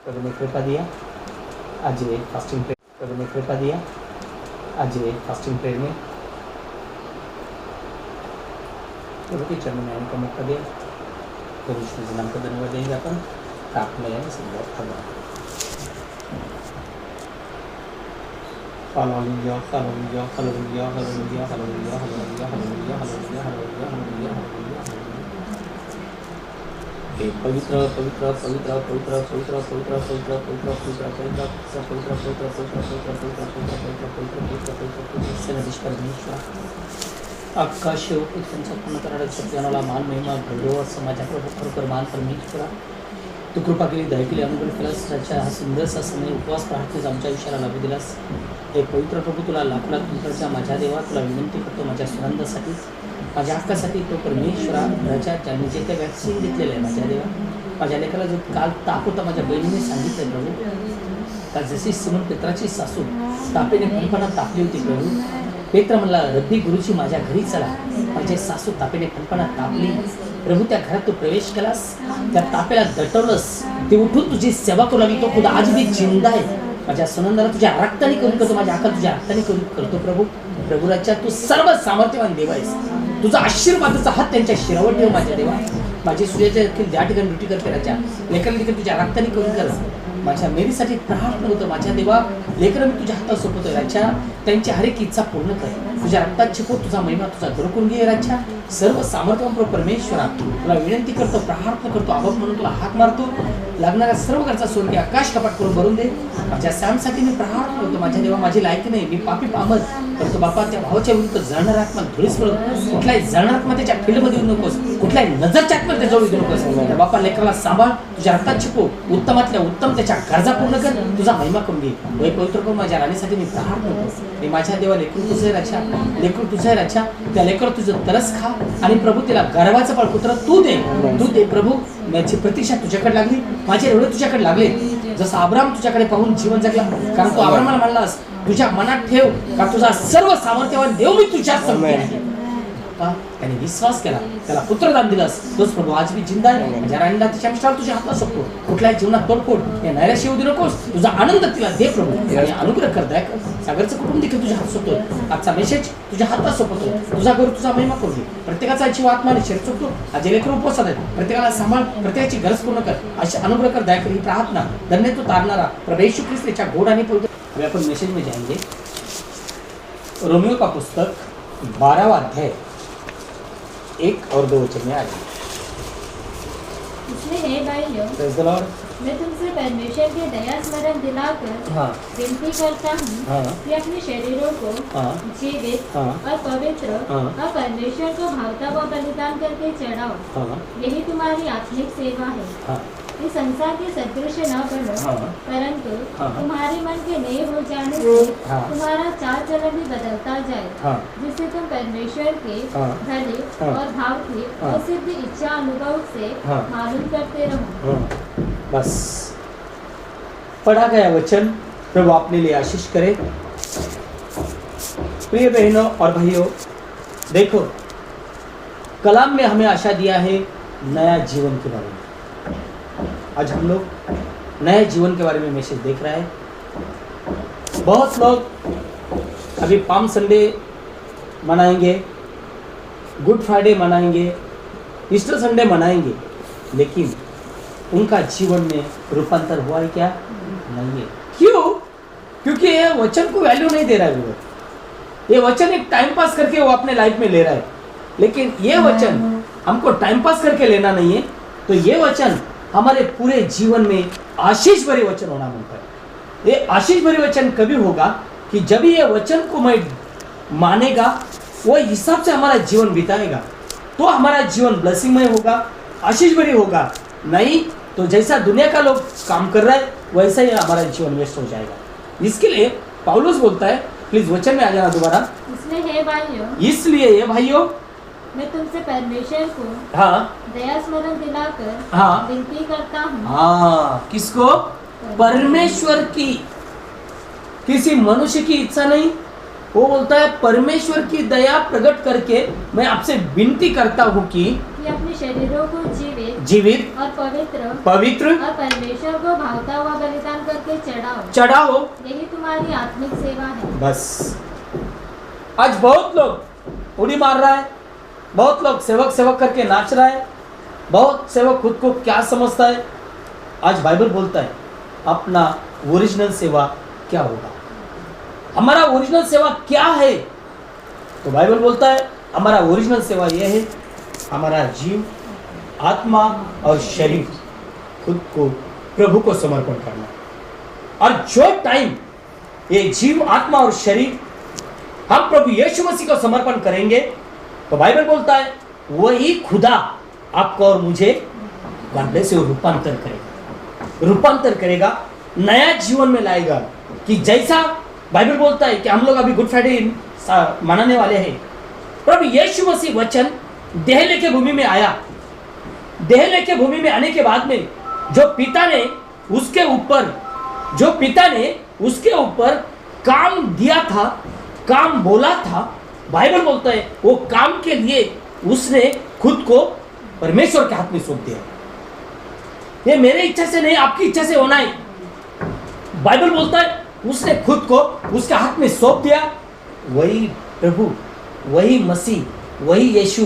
प्रभु ने कृपा दिया आज ये फास्टिंग प्रेयर, प्रभु ने कृपा दिया आज ये फास्टिंग प्रेयर में प्रभु के चरणों में आने का मौका दिया। प्रभु यीशु के नाम का धन्यवाद देंगे अपन प्रार्थना है सब धन्यवाद। हालेलुया हालेलुया हालेलुया हालेलुया हालेलुया हालेलुया हालेलुया हालेलुया हालेलुया हालेलुया। हे पवित्र पवित्र पवित्र पवित्र पवित्र पवित्र पवित्र पवित्र पवित्र पवित्र पवित्र पवित्र पवित्र पवित्र पवित्र पवित्र सेनाधीश परमेश्वर आकाश पृथ्वी संपूर्ण करणाऱ्या सगळ्यांना मान महिमा गौरव समाजाकडे खरोखर मान परमेश्वरा तू कृपा केली दया केली अनुग्रह केलास त्याच्या हा सुंदरसा समय उपवास प्रार्थनेचा आमच्या आयुष्याला लाभू दिलास। हे पवित्र प्रभू तुला लाख लाख नंतरच्या माझ्या देवा तुला विनंती करतो माझ्या सुनंदासाठी माझ्या हक्कासाठी तो परमेश्वरा राजा ज्यांनी जे काही वॅक्सिन घेतलेलं आहे माझ्या देवा माझ्या लेकाला जो काल ताप होता माझ्या बहिणीने सांगितलं प्रभू का जशी सिमोन पेत्राची सासू तापेने फणफणात तापली होती प्रभू पेत्र म्हणला रब्बी गुरुजी माझ्या घरी चला माझे सासू तापेने फणफणात तापली प्रभू त्या घरात तू प्रवेश केलास त्या तापेला दटवलंस ते उठून तुझी सेवा करू लागली तो खुद आज मी जिंदा आहे माझ्या सुनंदाला तुझ्या रक्ताने करून करतो माझ्या आकाल तुझ्या रक्ताने करून करतो प्रभू प्रभूराच्या तू सर्व सामर्थ्यवान देव आहेस तुझा आशीर्वादाचा हात त्यांच्या शिरावर ठेव माझ्या देवा माझी सूर्याच्या देखील त्या ठिकाणी ड्युटी करते राजा लेकरं देखील तुझ्या रक्ताने करून कर माझ्या मेरीसाठी प्रार्थना होतं माझ्या देवा लेकरं मी तुझ्या हातात सोपवतोय राजा त्यांची हर एक इच्छा पूर्ण कर तुझ्या रक्तात छिपो तुझा महिमा तुझा करून घे राजा सर्व सामर्थ्यवान परमेश्वरा तुला विनंती करतो प्रार्थना करतो आबाप म्हणून तुला हाक मारतो लागणाऱ्या सर्व घरचा स्वर्ग आकाश कपाट करून भरून दे माझ्या सॅमसाठी मी प्रार्थना करतो माझ्या देवा माझी लायकी नाही मी पापी पामत परंतु बापा त्या भावाच्या विरुद्ध जळणार आत्मा धुळीस पडत कुठल्याही जळणार आत्मा त्याच्या फील्डमध्ये येऊ नकोस कुठल्याही नजरच्या आत्मा जवळ येऊ नकोस बापा लेकराला सांभाळ तुझ्या रक्तात छिपो उत्तमातल्या उत्तम त्याच्या गरजा पूर्ण कर तुझा महिमा करून घे वय पवित्र करून माझ्या राणीसाठी मी प्रार्थना करतो मी माझ्या देवा लेकरू तुझे रक्षा लेकरू तुझे रक्षा त्या लेकर तुझं तरस खा आणि प्रभू तिला गर्वाचं पाळपुत्र तू दे प्रभू माझी प्रतीक्षा तुझ्याकडे लागली माझे एवढे तुझ्याकडे लागले जसं अब्राम तुझ्याकडे पाहून जीवन जगला कारण तू अब्रामाला म्हणलास तुझ्या मनात ठेव का तुझा सर्व सामर्थ्यवान देव मी तुझ्या समोर आहे त्याने विश्वास केला त्याला पुत्रदान दिलास तोच प्रभू आज मी जिंदा आहे माझ्या राणीला तिच्या मिस्टर तुझ्या हातात सोपतो कुठल्याही जीवनात तोडफोड या नैराश्य येऊ देऊ नकोस तुझा आनंद तिला दे प्रभू आणि अनुग्रह कर दया कर सागरचं कुटुंब देखील तुझ्या हातात सोपतोय आजचा मेसेज तुझ्या हातात सोपतो तुझा गुरु तुझा महिमा करू दे प्रत्येकाचा जीव आत्मा आणि शरीर चुकतो आज लेकर उपवासात आहेत प्रत्येकाला सांभाळ प्रत्येकाची गरज पूर्ण कर अशी अनुग्रह कर दया कर ही प्रार्थना धन्य तू तारणारा प्रभू येशू ख्रिस्त गोड आणि पवित्र अपन मैसेज में जाएंगे रोमियो का पुस्तक 12वां अध्याय 1 और 2 वचन में आ जाए। इसलिए हे भाइयों प्रेज़ द लॉर्ड मैं तुमसे परमेश्वर की दया स्मरण दिलाकर विनती करता हूँ कि अपने शरीरों को जीवित और पवित्र और परमेश्वर को भावता हुआ बलिदान करके चढ़ाओ यही तुम्हारी आत्मिक सेवा है। इस संसार के सदृश न बनो परंतु तुम्हारे मन के नए हो जाने से तुम्हारा चाल चलन भी बदलता जाए जिससे तुम परमेश्वर के भले और भाव की और सिद्ध इच्छा अनुभव से मालूम करते रहो। बस पढ़ा गया वचन प्रभु अपने लिए आशीष करे। प्रिय बहनों और भाइयों देखो कलाम में हमें आशा दिया है नया जीवन के बारे में। आज हम लोग नए जीवन के बारे में मैसेज देख रहा है। बहुत लोग अभी पाम संडे मनाएंगे गुड फ्राइडे मनाएंगे ईस्टर संडे मनाएंगे लेकिन उनका जीवन में रूपांतर हुआ है क्या? नहीं है। क्यों? क्योंकि ये वचन को वैल्यू नहीं दे रहा है। ये वचन एक टाइम पास करके वो अपने लाइफ में ले रहा है लेकिन ये वचन हमको टाइम पास करके लेना नहीं है। तो ये वचन हमारे पूरे जीवन में आशीष भरे वचन होना बनता है। ये आशीष भरे वचन कभी होगा कि जब ये वचन को मैं मानेगा वो हिसाब से हमारा जीवन बिताएगा तो हमारा जीवन ब्लेसिंगमय होगा आशीष भरी होगा। नहीं तो जैसा दुनिया का लोग काम कर रहा है वैसा ही हमारा जीवन वेस्ट हो जाएगा। इसके लिए पौलुस बोलता है प्लीज वचन में आ जाना दोबारा। इसलिए ये भाइयों मैं तुमसे परमेश्वर को दया स्मरण दिलाकर विनती करता हूँ। किसको? परमेश्वर की, किसी मनुष्य की इच्छा नहीं। वो बोलता है परमेश्वर की दया प्रकट करके मैं आपसे विनती करता हूँ कि अपने शरीरों को जीवित जीवित और पवित्र और परमेश्वर को भावता हुआ बलिदान करके चढ़ाओ। यही तुम्हारी आत्मिक सेवा है। बस आज बहुत लोग उड़ी मार रहा है, बहुत लोग सेवक करके नाच रहा है, बहुत सेवक खुद को क्या समझता है। आज बाइबल बोलता है अपना ओरिजिनल सेवा क्या होगा, हमारा ओरिजिनल सेवा क्या है। तो बाइबल बोलता है हमारा ओरिजिनल सेवा यह है, हमारा जीव, आत्मा और शरीर खुद को प्रभु को समर्पण करना। और जो टाइम ये जीव, आत्मा और शरीर हम प्रभु यीशु मसीह को समर्पण करेंगे, तो बाइबल बोलता है वही खुदा आपको और मुझे गड्ढे से रूपांतर करेगा, नया जीवन में लाएगा। कि जैसा बाइबल बोलता है कि हम लोग अभी गुड फ्राइडे मनाने वाले हैं, प्रभु यीशु मसीह वचन देह लेके भूमि में आया। देह लेके भूमि में आने के बाद में जो पिता ने उसके ऊपर काम दिया था, काम बोला था, बाइबल बोलता है वो काम के लिए उसने खुद को परमेश्वर के हाथ में सौंप दिया। ये मेरे इच्छा से नहीं, आपकी इच्छा से होना है। बाइबल बोलता है उसने खुद को उसके हाथ में सौंप दिया। वही प्रभु, वही मसीह, वही यीशु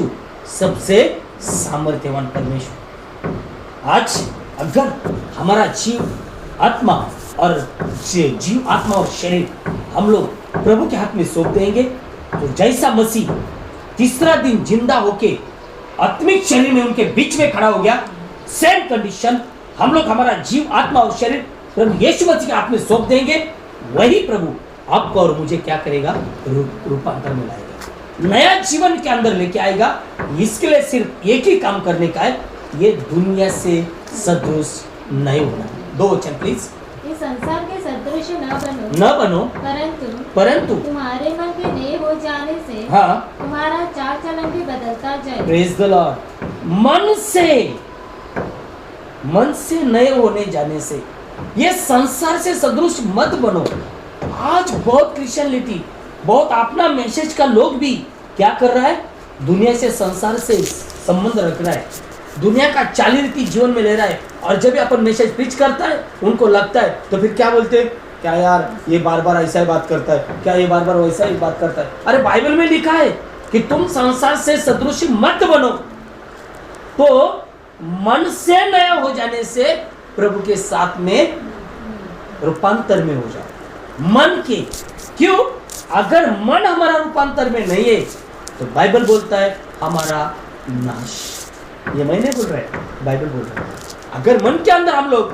सबसे सामर्थ्यवान परमेश्वर। आज अगर हमारा जीव, आत्मा और शरीर हम लोग प्रभु के हाथ में सौंप देंगे, तो जैसा मसीह तीसरा दिन जिंदा होके आत्मिक शरीर में उनके बीच में खड़ा हो गया, सेम कंडीशन हम लोग हमारा जीव, आत्मा और शरीर प्रभु यीशु मसीह के हाथ में सौंप देंगे। वही प्रभु आपको और मुझे क्या करेगा, रूपांतर में लाएगा, नया जीवन के अंदर लेके आएगा। इसके लिए सिर्फ एक ही काम करने का है, ये दुनिया से सदृश नहीं होना। 2 वचन प्लीज। इस संसार के सदृश न बनो, परंतु तुम्हारे मन के नए हो जाने से तुम्हारा चाल चलन भी बदलता जाए। Praise the Lord. मन से नए होने जाने से, ये संसार से सदृश मत बनो। आज बहुत क्रिश्चियनिटी, बहुत अपना मैसेज का लोग भी क्या कर रहा है, दुनिया से, संसार से संबंध रख रहा है, दुनिया का चाली रीति जीवन में ले रहा है। और जब अपन मैसेज प्रीच करता है उनको लगता है, तो फिर क्या बोलते हैं, क्या यार ये बार बार ऐसा ही बात करता है, क्या ये बार बार वैसा ही बात करता है। अरे बाइबल में लिखा है कि तुम संसार से सदृश मत बनो, तो मन से नया हो जाने से प्रभु के साथ में रूपांतर में हो जाओ। मन के क्यों, अगर मन हमारा रूपांतर में नहीं है तो बाइबल बोलता है हमारा नाश। ये मैं नहीं बोल रहा है, बाइबल बोल रहा है। अगर मन के अंदर हम लोग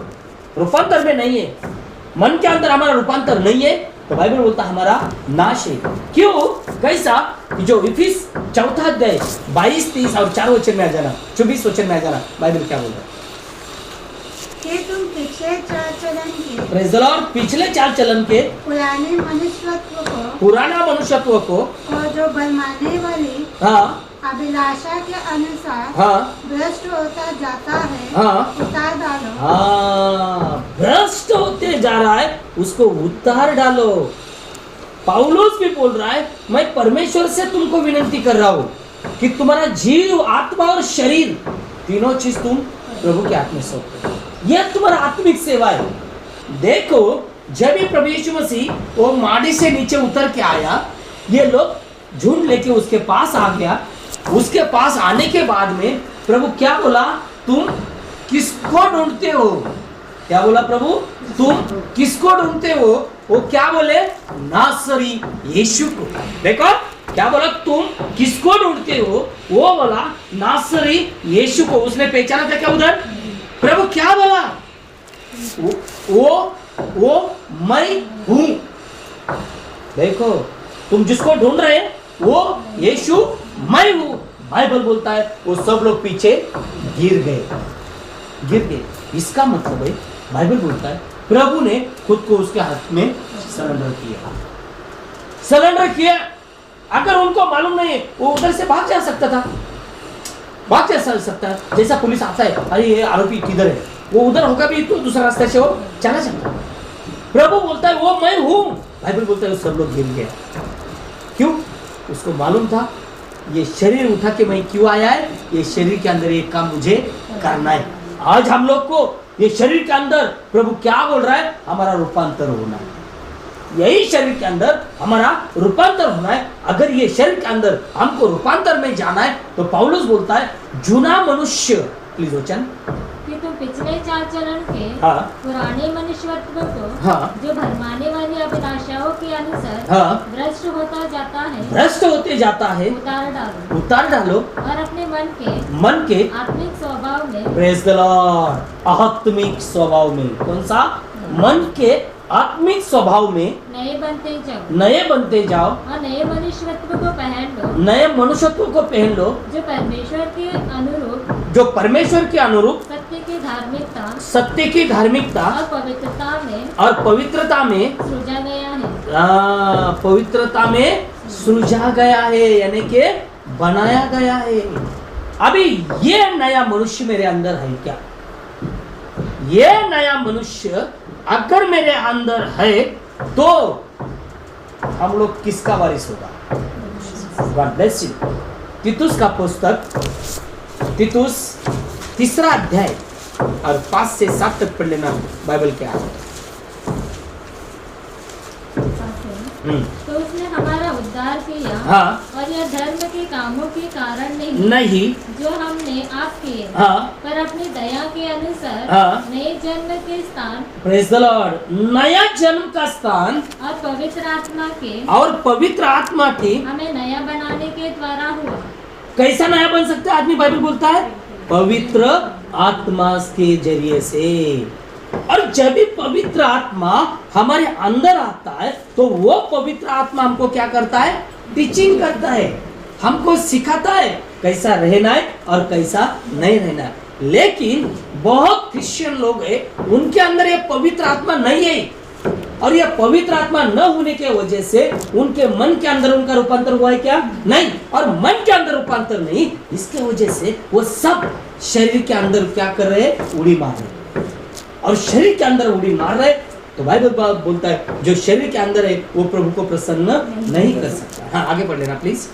रूपांतर में नहीं है, मन के अंदर हमारा रूपांतर नहीं है, तो बाइबल बोलता है हमारा नाश है। क्यों, कैसा कि जो इफिस 4 अध्याय 22, 30 और 4 वचन में आ जाना, 24 वचन में आ जाना, बाइबल क्या बोल रहा है कि तुम पिछले चाल चलन के, प्रेज़ द लॉर्ड, पिछले चाल चलन के पुराना मनुष्यत्व को जो बलमाने वाली अभिलाषा के अनुसार भ्रष्ट होता जाता है, उतार डालो। भ्रष्ट होते जा रहा है, उसको उतार डालो। पौलुस भी बोल रहा है, मैं परमेश्वर से तुमको विनती कर रहा हूँ कि तुम्हारा जीव, आत्मा और शरीर, तीनों चीज तुम प्रभु के हाथ में सौंप दो। यह तुम्हारा आत्मिक सेवा है। देखो, जब ये प्रभु यीशु मसीह वो माटी से नीचे उतर के आया, ये लोग झुंड लेके उसके पास आ गया। उसके पास आने के बाद में प्रभु क्या बोला, तुम किसको ढूंढते हो? क्या बोला प्रभु, तुम किसको ढूंढते हो? वो क्या बोले, नासरी यीशु को। देखो क्या बोला, तुम किसको ढूंढते हो? वो बोला नासरी यीशु को। उसने पहचाना था क्या उधर? प्रभु क्या बोला, वो मैं हूं। देखो, तुम जिसको ढूंढ रहे वो यीशु मैं हूं। बाइबल बोलता है वो सब लोग पीछे गिर गए। इसका मतलब है, बाइबल बोलता है प्रभु ने खुद को उसके हाथ में सरेंडर किया। अगर उनको मालूम नहीं है, वो उधर से भाग जा सकता था, भाग जा सकता है। जैसा पुलिस आता है, अरे ये आरोपी किधर है, वो उधर होगा भी तो दूसरा रास्ते से वो चला सकता। प्रभु बोलता है वो मैं हूं। बाइबल बोलता है सब लोग गिर गए। क्यों? उसको मालूम था ये शरीर उठा के मैं क्यों आया है, ये शरीर के अंदर एक काम मुझे करना है। आज हम लोग को ये शरीर के अंदर प्रभु क्या बोल रहा है, हमारा रूपांतर होना है। यही शरीर के अंदर हमारा रूपांतर होना है। अगर ये शरीर के अंदर हमको रूपांतर में जाना है तो पौलुस बोलता है जुना मनुष्य, प्लीज वचन, कि तुम पिछले चाल चलन के हाँ, पुराने मनुष्यत्व को हाँ, जो भरमाने वाली अभिलाषाओं के अनुसार हाँ, भ्रष्ट होता जाता है, भ्रष्ट होते जाता है, उतार डालो और अपने मन के आत्मिक स्वभाव में, प्रेज द लॉर्ड, आत्मिक स्वभाव में, कौन सा, मन के आत्मिक स्वभाव में नए बनते जाओ और नए मनुष्यत्व को पहन लो, नए मनुष्यत्व को पहन लो, जो परमेश्वर के अनुरूप सत्य की धार्मिकता और पवित्रता में सृजा गया है। पवित्रता में सृजा गया है, यानी कि बनाया गया है। अभी ये नया मनुष्य मेरे अंदर है क्या? ये नया मनुष्य अगर मेरे अंदर है तो हम लोग किसका वारिस होगा? God bless you. तीतुस का पुस्तक, तीतुस 3 अध्याय और 5 से 7 तक पढ़ लेना बाइबल के आगे। तो उसने हमारा उद्धार किया, हाँ, और यह धर्म के कामों के कारण नहीं जो हमने आप किए, हाँ, पर अपनी दया के अनुसार, हाँ, नए जन्म के स्थान, प्रेज द लॉर्ड, नया जन्म का स्थान और पवित्र आत्मा के हमें नया बनाने के द्वारा हुआ। कैसा नया बन सकता है आदमी? बाइबल बोलता है पवित्र आत्मा के जरिए से। और जब भी पवित्र आत्मा हमारे अंदर आता है तो वो पवित्र आत्मा हमको क्या करता है? टीचिंग करता है, हमको सिखाता है कैसा रहना है और कैसा नहीं रहना है। लेकिन बहुत क्रिश्चियन लोग है, उनके अंदर ये पवित्र आत्मा नहीं है, और यह पवित्र आत्मा न होने के वजह से उनके मन के अंदर उनका रूपांतर हुआ है क्या? नहीं। और मन के अंदर रूपांतर नहीं, इसके वजह से वो सब शरीर के अंदर क्या कर रहे हैं? उड़ी मार रहे हैं। और शरीर के अंदर उड़ी मार रहे, तो बाइबल बोलता है जो शरीर के अंदर है वो प्रभु को प्रसन्न नहीं कर सकता। हाँ, आगे पढ़ लेना प्लीज।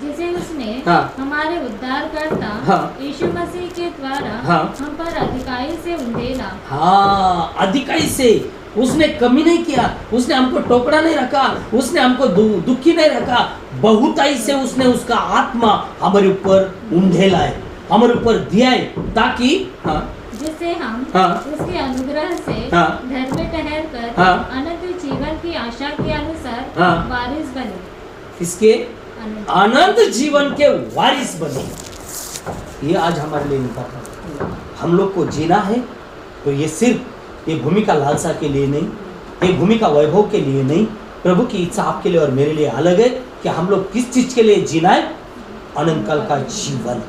जिसे उसने हाँ, हमारे उद्धारकर्ता हाँ, यीशु मसीह के द्वारा हाँ, हम पर अधिकाई से उंडेला। हाँ, अधिकाई से उसने कमी नहीं किया, उसने हमको टोकरा नहीं रखा, उसने हमको दुखी नहीं रखा, बहुताई से उसने उसका आत्मा हमारे ऊपर उंडेला है, हमारे ऊपर दिया है, ताकि हाँ, जिससे हम हाँ, उसके अनुग्रह से हाँ, घर में ठहर कर हाँ, अनंत जीवन की आशा के अनुसार हाँ, वारिस बने। किसके? अनंत जीवन के वारिस बने। ये आज हमारे लिए इम्पोर्टेंट है। हम लोग को जीना है तो ये सिर्फ ये भूमि का लालसा के लिए नहीं, ये भूमि का वैभव के लिए नहीं। प्रभु की इच्छा आपके लिए और मेरे लिए अलग है कि हम लोग किस चीज के लिए जीना है? अनंत काल का जीवन।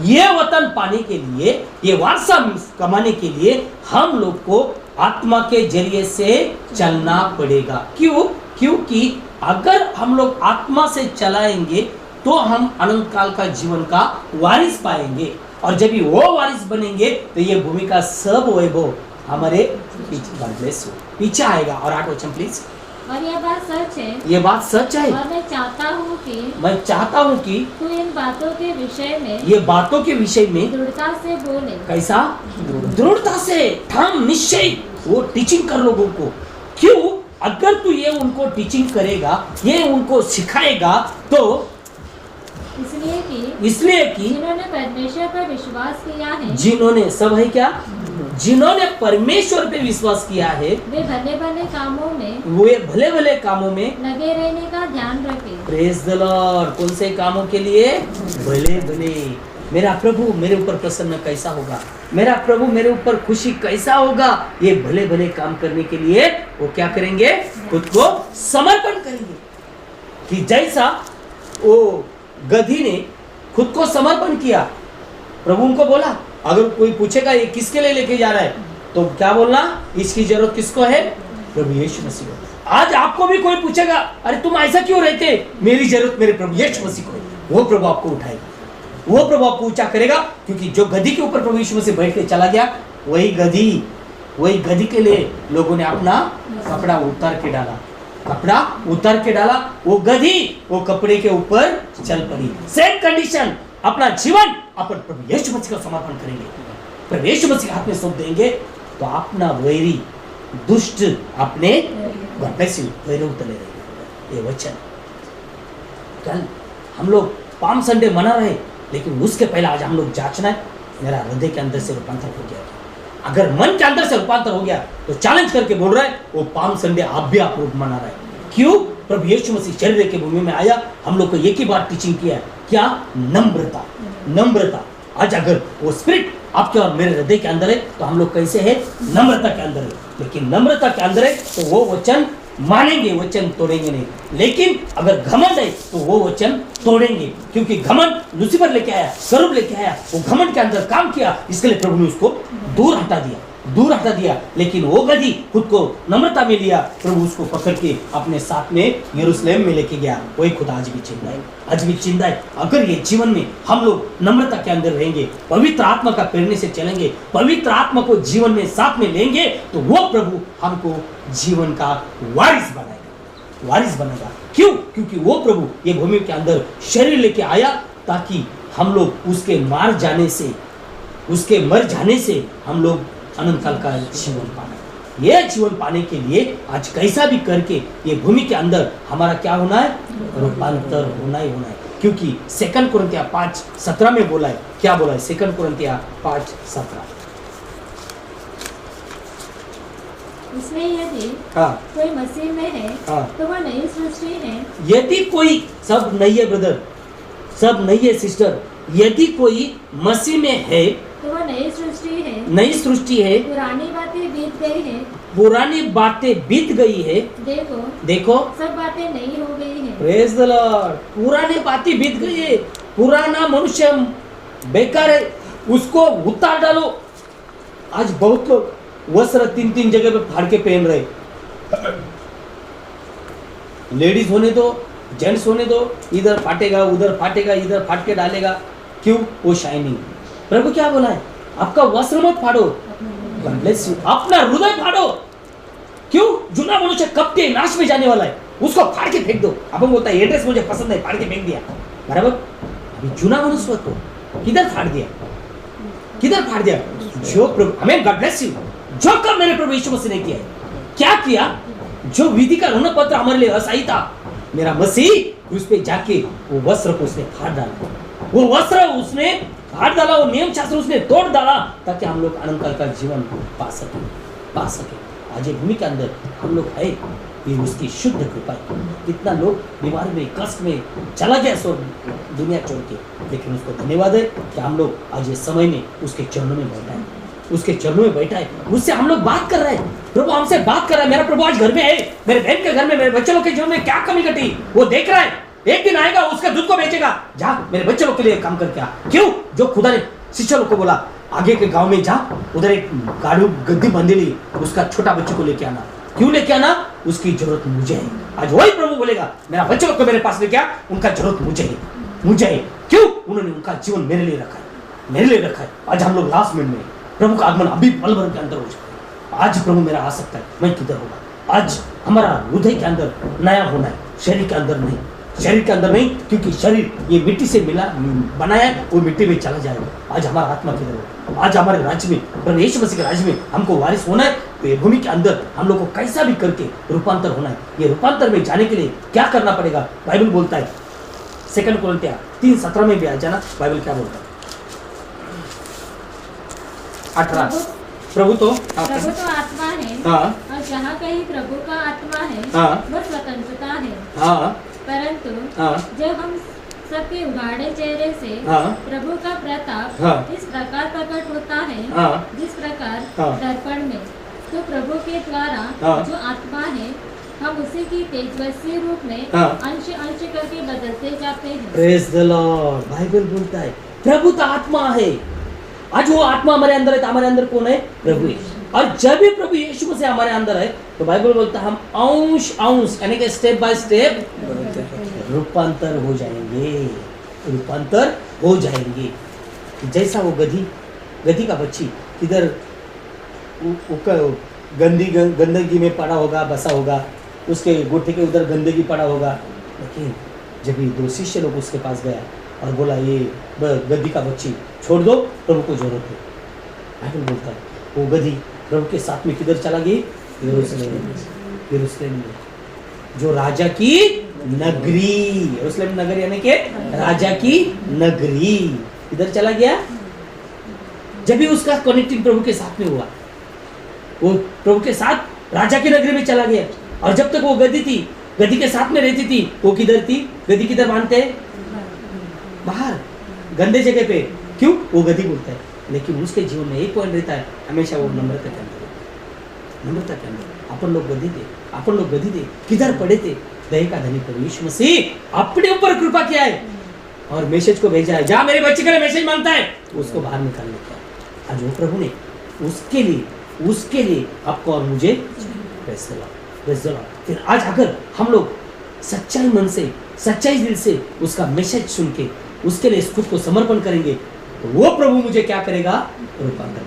ये वतन पाने के लिए, ये वारसा कमाने के लिए हम लोग को आत्मा के जरिए से चलना पड़ेगा। क्यों? क्योंकि अगर हम लोग आत्मा से चलाएंगे तो हम अनंत काल का जीवन का वारिस पाएंगे, और जब भी वो वारिस बनेंगे तो ये भूमि का सब वैभव हमारे पीछे आएगा। और 8 वचन प्लीज। और यह बात सच है, ये बात सच है, और मैं चाहता हूँ कि तू इन बातों के विषय में, ये बातों के विषय में दृढ़ता से बोले। कैसा? दृढ़ता से, ठाम निश्चय वो टीचिंग कर लोगों को। क्यों? अगर तू ये उनको टीचिंग करेगा, ये उनको सिखाएगा, तो इसलिए कि जिन्होंने परमेश्वर पर विश्वास किया है, जिन्होंने सब है क्या? जिन्होंने परमेश्वर पे विश्वास किया है, वे भले भले कामों में लगे रहने का ध्यान रखें। Praise the Lord. कौन से कामों के लिए? भले भले। मेरा प्रभु मेरे ऊपर प्रसन्न कैसा होगा, मेरा प्रभु मेरे ऊपर खुशी कैसा होगा, ये भले भले काम करने के लिए वो क्या करेंगे? खुद को समर्पण करेंगे। कि जैसा वो गधी ने खुद को समर्पण किया, प्रभु उनको बोला, अगर कोई पूछेगा ये किसके लिए लेके जा रहा है, तो क्या बोलना? इसकी जरूरत किसको है? प्रभु यीशु मसीह को। आज आपको भी कोई पूछेगा, अरे तुम ऐसा क्यों रहते? मेरी जरूरत मेरे प्रभु यीशु मसीह को है। वो प्रभु आपको उठाएगा, वो प्रभु आपको ऊंचा करेगा। क्योंकि जो गधी के ऊपर प्रभु यीशु मसीह बैठ के चला गया, वही गधी के लिए लोगों ने अपना कपड़ा उतार के डाला। कपड़ा उतार के डाला, वो गधी वो कपड़े के ऊपर चल पड़ी। सेम कंडीशन, अपना जीवन अपन प्रभु यीशु मसीह को समर्पण करेंगे, प्रभु यीशु मसीह के हाथ में सौंप देंगे, तो अपना वैरी दुष्ट अपने वैरव तले रहेंगे। ये वचन कल हम लोग पाम संडे मना रहे, लेकिन उसके पहले आज हम लोग जांचना है मेरा हृदय के अंदर से रूपांतर हो गया। अगर मन के अंदर से रूपांतर हो गया तो चैलेंज करके बोल रहा है वो पाम संडे आप भी आप लोग मना रहे हैं। क्यों? प्रभु यीशु मसीह शरीर के भूमि में आया, हम लोग को एक ही बात टीचिंग किया है, क्या? नम्रता। नम्रता। आज अगर वो स्पिरिट आपके और मेरे हृदय के अंदर है तो हम लोग कैसे है? नम्रता के अंदर है। लेकिन नम्रता के अंदर है तो वो वचन मानेंगे, वचन तोड़ेंगे नहीं। लेकिन अगर घमंड है तो वो वचन तोड़ेंगे, क्योंकि घमंड लूसीफर लेके आया, करूब लेके आया, वो घमंड के अंदर काम किया, इसके लिए प्रभु ने उसको दूर हटा दिया। लेकिन वो गधी खुद को नम्रता में लिया, प्रभु उसको पकड़ के अपने साथ में यरूशलेम में लेके गया। वही खुद आज भी चिंता है। अगर ये जीवन में हम लोग नम्रता के अंदर रहेंगे, पवित्र आत्मा का प्रेरणे से चलेंगे, पवित्र आत्मा को जीवन में साथ में लेंगे, तो वो प्रभु हमको जीवन का वारिस बनाएगा। क्यों? क्योंकि वो प्रभु ये भूमि के अंदर शरीर लेके आया ताकि हम लोग उसके मर जाने से हम लोग अनंत काल का जीवन पाना। ये जीवन पाने के लिए आज कैसा भी करके ये भूमि के अंदर हमारा क्या होना है? रूपांतर होना ही होना है। क्योंकि 2 कुरिन्थियों 5:17 में बोला है, क्या बोला है? 2 कुरिन्थियों 5:17, इसमें यदि कोई मसीह में है तो वह नई सृष्टि है। यदि कोई, सब नहीं है ब्रदर, सब नहीं है सिस्टर, यदि कोई मसीह में है तो वह नई सृष्टि है। पुरानी बातें बीत गई है। देखो सब बातें नई हो गई है। Praise the Lord. पुरानी बातें बीत गई है, पुराना मनुष्य बेकार है, उसको उतार डालो। आज बहुत लोग वस्त्र 3 जगह पे फाड़ के पहन रहे, लेडीज होने दो, जेंट्स होने दो, इधर फाटेगा उधर फाटेगा, इधर फाट के डालेगा। क्यों? वो शाइनिंग। प्रभु क्या बोला है? आपका वस्त्र मत फाड़ो, अपना हृदय फाड़ो। क्यों? जुना मनुष्य कब नाश में जाने वाला है, उसको फाड़ के फेंक दो। अब हम बोलता है ये ड्रेस मुझे पसंद है, फाड़ के फेंक दिया, बराबर। अभी जुना मनुष्य को किधर फाड़ दिया? जो प्रभु हमें, गॉड ब्लेस यू, जो कब मेरे प्रभु यीशु मसीह ने किया है, क्या किया? जो विधि का ऋण पत्र हमारे लिए असाई था, मेरा मसीह उस पे जाके वो वस्त्र को उसने फाड़ डाला, वो वस्त्र उसने फाड़ डाला, वो नियम शास्त्र उसने तोड़ डाला, ताकि हम लोग अनंत काल का जीवन पा सके। आज ये भूमि के अंदर हम लोग है, ये उसकी शुद्ध कृपा है। कितना लोग बीमार में, कष्ट में चला गया सो दुनिया छोड़ के, लेकिन उसको धन्यवाद है कि हम लोग आज ये समय में उसके चरणों में बैठा है, उससे हम लोग बात कर रहे हैं। प्रभु हमसे बात कर रहा है। मेरा प्रभु आज घर में है, मेरे बहन के घर में, मेरे बच्चों के जीवन में क्या कमी घटी वो देख रहा है। एक दिन आएगा, उसका दूध को बेचेगा, जा मेरे बच्चों लोग के लिए काम करके आ। क्यों? जो खुदा ने शिष्य लोग को बोला, आगे के गांव में जा, उधर एक गाड़ू गद्दी बंधेली, उसका छोटा बच्चे को लेके आना। क्यों लेके आना? उसकी जरूरत मुझे है। आज वही प्रभु बोलेगा, मेरा बच्चे लोग को मेरे पास लेके आ, उनका जरूरत मुझे है। क्यों? उन्होंने उनका जीवन मेरे लिए रखा है। आज हम लोग लास्ट मिनट में, प्रभु का आगमन अभी पल भर के अंदर हो जाए। आज प्रभु मेरा आ सकता है, मैं किधर होगा? आज हमारा हृदय के अंदर नया होना है, शरीर के अंदर नहीं, क्योंकि शरीर ये मिट्टी से बनाया है, वो मिट्टी में चला जाएगा। आज हमारा आत्मा किधर होगा? आज हमारे राज्य में, प्रभु यीशु मसीह के राज्य में हमको वारिस होना है, तो ये भूमि के अंदर हम लोग को कैसा भी करके रूपांतर होना है। ये रूपांतर में जाने के लिए क्या करना पड़ेगा? बाइबल बोलता है 2 कुरिन्थियों 3:17 में भी आ जाना। बाइबल क्या बोलता है? 18। प्रभु तो आत्मा है, और जहाँ कहीं प्रभु का आत्मा है, वह स्वतंत्रता है। परंतु जब हम सबके उघाड़े चेहरे से प्रभु का प्रताप इस प्रकार प्रकट होता है, जिस प्रकार दर्पण में, तो प्रभु के द्वारा जो आत्मा है, हम उसी की तेजस्वी रूप में अंश करके बदलते जाते हैं। Praise the Lord. बाइबल बोलता है प्रभु तो आत्मा है। आज वो आत्मा हमारे अंदर है, तो हमारे अंदर कौन है? प्रभु है। और जब भी प्रभु यीशु मसीह हमारे अंदर है, तो बाइबल बोलता है हम अंश यानी कि स्टेप बाय स्टेप रूपांतर हो जाएंगे। जैसा वो गधी का बच्ची इधर गंदगी में पड़ा होगा, बसा होगा, उसके गोटे के उधर गंदगी पड़ा होगा। लेकिन जब ये 2 शिष्य लोग उसके पास गया और बोला ये गद्दी का बच्ची छोड़ दो, प्रभु को जरूरत है। बाइबल बोलता है वो गधी प्रभु के साथ में किधर चला गई? यरूशलेम में, जो राजा की नगरी, यरूशलेम नगर यानी कि राजा की नगरी, इधर चला गया। जब भी उसका कनेक्टिंग प्रभु के साथ में हुआ, वो प्रभु के साथ राजा की नगरी में चला गया। और जब तक वो गद्दी थी, गद्दी के साथ में रहती थी, वो किधर थी? गद्दी किधर बांधते हैं? बाहर गंदे जगह पे। क्यों? वो गद्दी बोलता है। लेकिन उसके जीवन में एक पॉइंट रहता है, हमेशा वो नम्रता के अंदर, नम्रता के अंदर। अपन लोग गद्दी थे, किधर पड़े थे? दया का धनी प्रभु यीशु मसीह अपने ऊपर कृपा किया है और मैसेज को भेजा है, जहां मेरे बच्चे के लिए मैसेज मांगता है उसको बाहर निकालने का। आज वो प्रभु ने उसके लिए आपको और मुझे फिर आज अगर हम लोग सच्चाई मन से, सच्चाई दिल से उसका मैसेज सुन के उसके लिए खुद को समर्पण करेंगे तो वो प्रभु मुझे क्या करेगा? रूपांतर।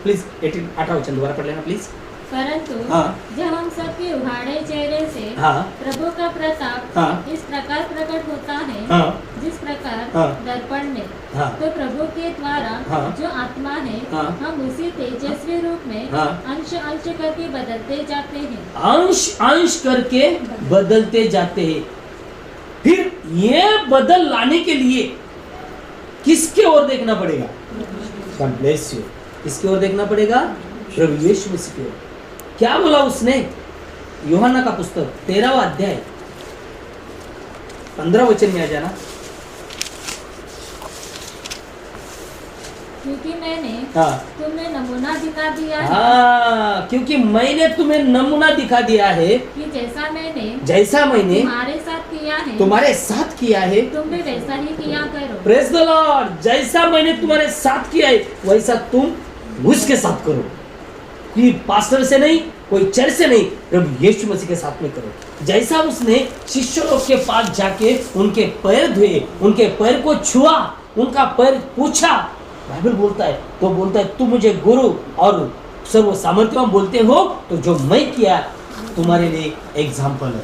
प्लीज 18 वचन दोबारा पढ़ लेना प्लीज। परंतु जब हम सबके उघाड़े चेहरे से प्रभु का प्रताप इस प्रकार प्रकट होता है, जिस प्रकार दर्पण में, तो प्रभु के द्वारा जो आत्मा है, हम उसी तेजस्वी रूप में अंश अंश करके बदलते जाते हैं। अंश अंश करके बदलते जाते हैं। फिर ये बदल लाने के लिए किसके ओर देखना पड़ेगा? God bless you। किसकी ओर देखना पड़ेगा? प्रभु यीशु मसीह की ओर। क्या बोला उसने? यूहन्ना का पुस्तक 13वां अध्याय 15 वचन में आ जाना। क्योंकि मैंने तुम्हें नमूना दिखा दिया है। क्योंकि मैंने तुम्हें नमूना दिखा दिया है कि जैसा मैंने तुम्हारे साथ किया है तुम भी वैसा ही किया करो। Praise the Lord. जैसा मैंने तुम्हारे साथ किया है वैसा तुम उसके साथ करो। कि पास्टर से नहीं, कोई चर्च से नहीं, प्रभु यीशु मसीह के साथ में करो। जैसा उसने शिष्यों लोग के पास जाके उनके पैर धोए, उनके पैर को छुआ, उनका पैर पूछा, बाइबल बोलता है तो बोलता है तुम मुझे गुरु और सर्व सामर्थ्यवान बोलते हो, तो जो मैं किया तुम्हारे लिए एग्जाम्पल है,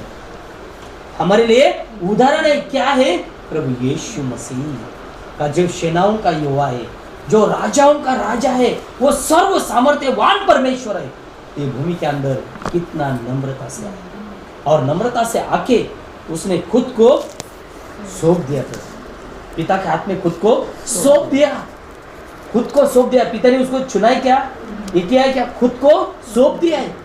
हमारे लिए उदाहरण है। क्या है? प्रभु यीशु मसीह का जो सेनाओं का युवा है, जो राजाओं का राजा है, वो सर्व सामर्थ्यवान परमेश्वर है। ये भूमि के अंदर कितना नम्रता से आया और नम्रता से आके उसने खुद को सौंप दिया था। पिता के हाथ में खुद को सौंप दिया, खुद को सौंप दिया। पिता ने उसको चुना क्या? ये किया है क्या? खुद को सौंप दिया है।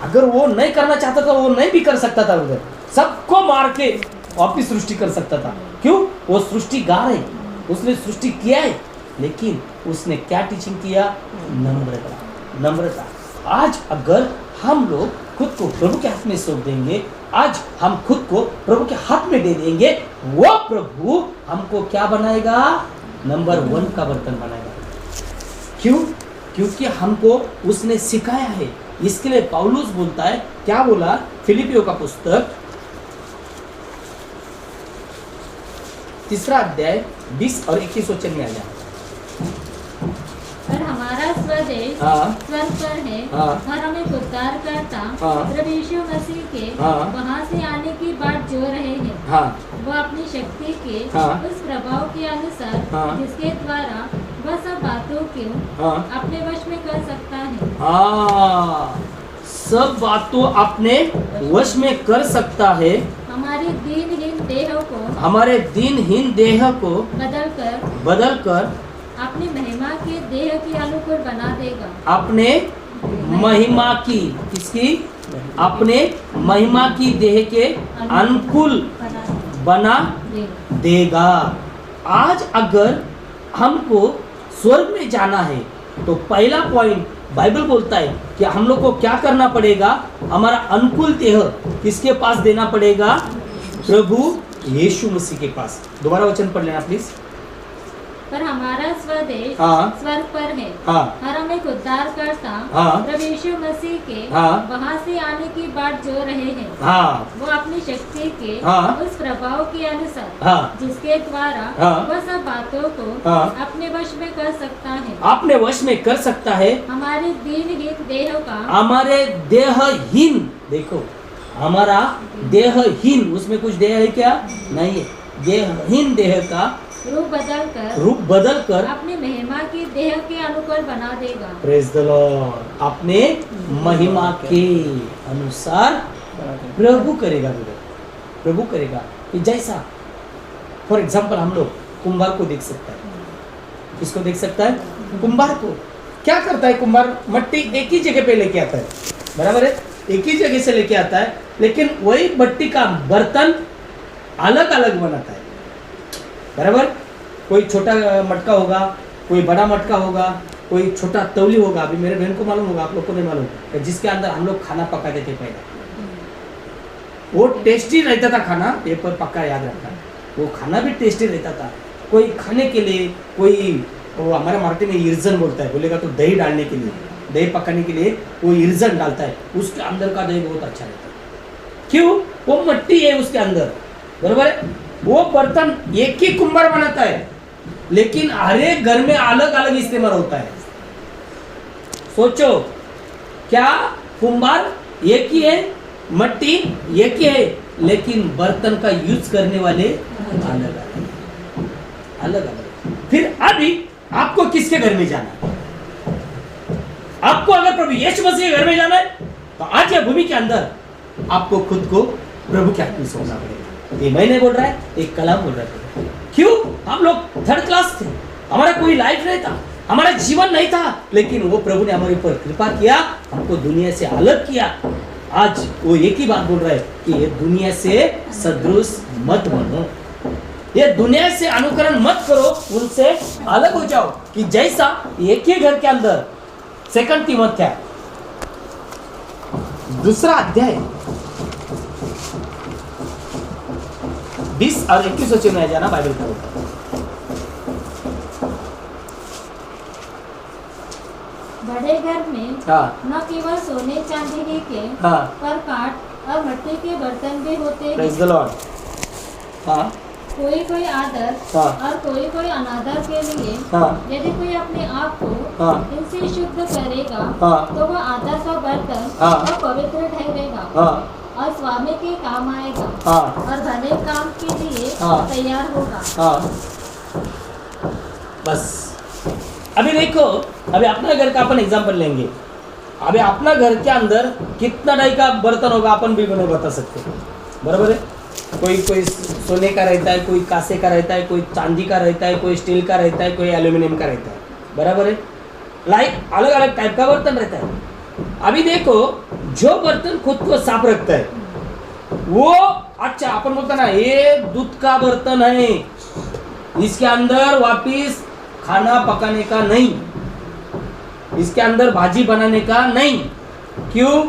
अगर वो नहीं करना चाहता था, वो नहीं भी कर सकता था, उधर सबको मार के वापिस सृष्टि कर सकता था। क्यों? वो सृष्टिगार है, उसने सृष्टि किया है। लेकिन उसने क्या टीचिंग किया? नम्रता, नम्रता। आज अगर हम लोग खुद को प्रभु के हाथ में सौंप देंगे, आज हम खुद को प्रभु के हाथ में दे देंगे, वो प्रभु हमको क्या बनाएगा? नंबर 1 का बर्तन बनाएगा। क्यों? क्योंकि हमको उसने सिखाया है। इसके लिए पौलुस बोलता है, क्या बोला? फिलिपियों का पुस्तक 3 अध्याय 20 और 21 वचन में आ जाए। पर हमारा स्वदेश स्वर्ग पर है और हमें उद्धार करता प्रभु यीशु मसीह के वहाँ से आने की बात जो रहे हैं, वो अपनी शक्ति के उस प्रभाव के अनुसार जिसके द्वारा वह सब बातों को अपने वश में कर सकता है। सब बातों अपने वश में कर सकता है। हमारे दीनहीन देह को बदलकर अपनी महिमा के देह की अनुकूल बना देगा। अपने महिमा की, किसकी? अपने महिमा की देह के अनुकूल बना देगा। आज अगर हमको स्वर्ग में जाना है तो पहला पॉइंट बाइबल बोलता है कि हम लोग को क्या करना पड़ेगा? हमारा अनुकूल देह किसके पास देना पड़ेगा? प्रभु यीशु मसीह के पास। दोबारा वचन पढ़ लेना प्लीज। पर हमारा स्वदेश स्वर्ग पर है और हमें उद्धार करता प्रभु यीशु मसीह के वहाँ से आने की बात जो रहे हैं, वो अपनी शक्ति के उस प्रभाव के अनुसार जिसके द्वारा वह सब बातों को अपने वश में कर सकता है। अपने वश में कर सकता है। हमारे दीनहीन देह का, हमारे देहहीन, देखो हमारा देहहीन, उसमें कुछ देह है क्या? नहीं है। देहहीन देह का रूप बदलकर अपनी महिमा की देह के अनुकूल बना देगा। Praise the Lord. अपने महिमा के अनुसार प्रभु करेगा, प्रभु करेगा। कि जैसा फॉर एग्जाम्पल हम लोग कुंभार को देख सकता है। किसको देख सकता है? कुंभार को। क्या करता है कुंभार? मट्टी एक ही जगह पे लेके आता है, बराबर है, एक ही जगह से लेके आता है, लेकिन वही मट्टी का बर्तन अलग अलग बनाता है, बराबर। कोई छोटा मटका होगा, कोई बड़ा मटका होगा, कोई छोटा तौली होगा। अभी मेरे बहन को मालूम होगा, आप लोग को नहीं मालूम, जिसके अंदर हम लोग खाना पकाते थे पहले। वो टेस्टी रहता था खाना, ये पर पक्का याद रखना, वो खाना भी टेस्टी रहता था। कोई खाने के लिए, कोई वो हमारे मार्केट में इर्जन बोलता है, बोलेगा तो दही डालने के लिए, दही पकाने के लिए वो इर्जन डालता है, उसके अंदर का दही बहुत अच्छा रहता है। क्यों? वो मट्टी है उसके अंदर, बराबर है। वो बर्तन एक ही कुंभार बनाता है, लेकिन हर एक घर में अलग अलग इस्तेमाल होता है। सोचो, क्या कुंभार एक ही है, मट्टी एक ही है, लेकिन बर्तन का यूज करने वाले अलग अलग। फिर अभी आपको किसके घर में जाना है? आपको अगर प्रभु यीशु मसीह के घर में जाना है, तो आज या भूमि के अंदर आपको खुद को प्रभु के हाथ में सौंपना पड़ेगा। ये मैं नहीं बोल रहा है, एक कलाम बोल रहा है। क्यों? हम लोग थर्ड क्लास थे, हमारा कोई लाइफ नहीं था, हमारा जीवन नहीं था, लेकिन वो प्रभु ने हमारे ऊपर कृपा किया, हमको दुनिया से अलग किया। आज वो एक ही बात बोल रहा है कि ये दुनिया से सदृश मत बनो, ये दुनिया से अनुकरण मत करो, उनसे अलग हो जाओ। कि जैसा एक ही घर के अंदर, सेकंड तीमुथियुस 2 अध्याय 20 और 21 वचन में जाना, बाइबल का। बड़े घर में न केवल सोने चांदी के पर काठ और मिट्टी के बर्तन भी होते हैं। Praise the Lord. कोई कोई आदर और कोई कोई अनादर के लिए यदि कोई अपने आप को इनसे शुद्ध करेगा, तो वह आदर का बर्तन और पवित्र ठहरेगा और स्वामी के काम आएगा और भले काम के लिए तैयार होगा। बस अभी देखो, अभी अपना घर का अपन एग्जाम्पल लेंगे। अभी अपना घर के अंदर कितना टाइप का बर्तन होगा अपन भी नहीं बता सकते, बराबर है। कोई कोई सोने का रहता है, कोई कांसे का रहता है, कोई चांदी का रहता है, कोई स्टील का रहता है, कोई एल्यूमिनियम का रहता है, बराबर है। लाइक अलग अलग टाइप का बर्तन रहता है। अभी देखो, जो बर्तन खुद को साफ रखता है वो अच्छा, अपन बोलता ना ये दूध का बर्तन है, इसके अंदर वापिस खाना पकाने का नहीं, इसके अंदर भाजी बनाने का नहीं। क्यों?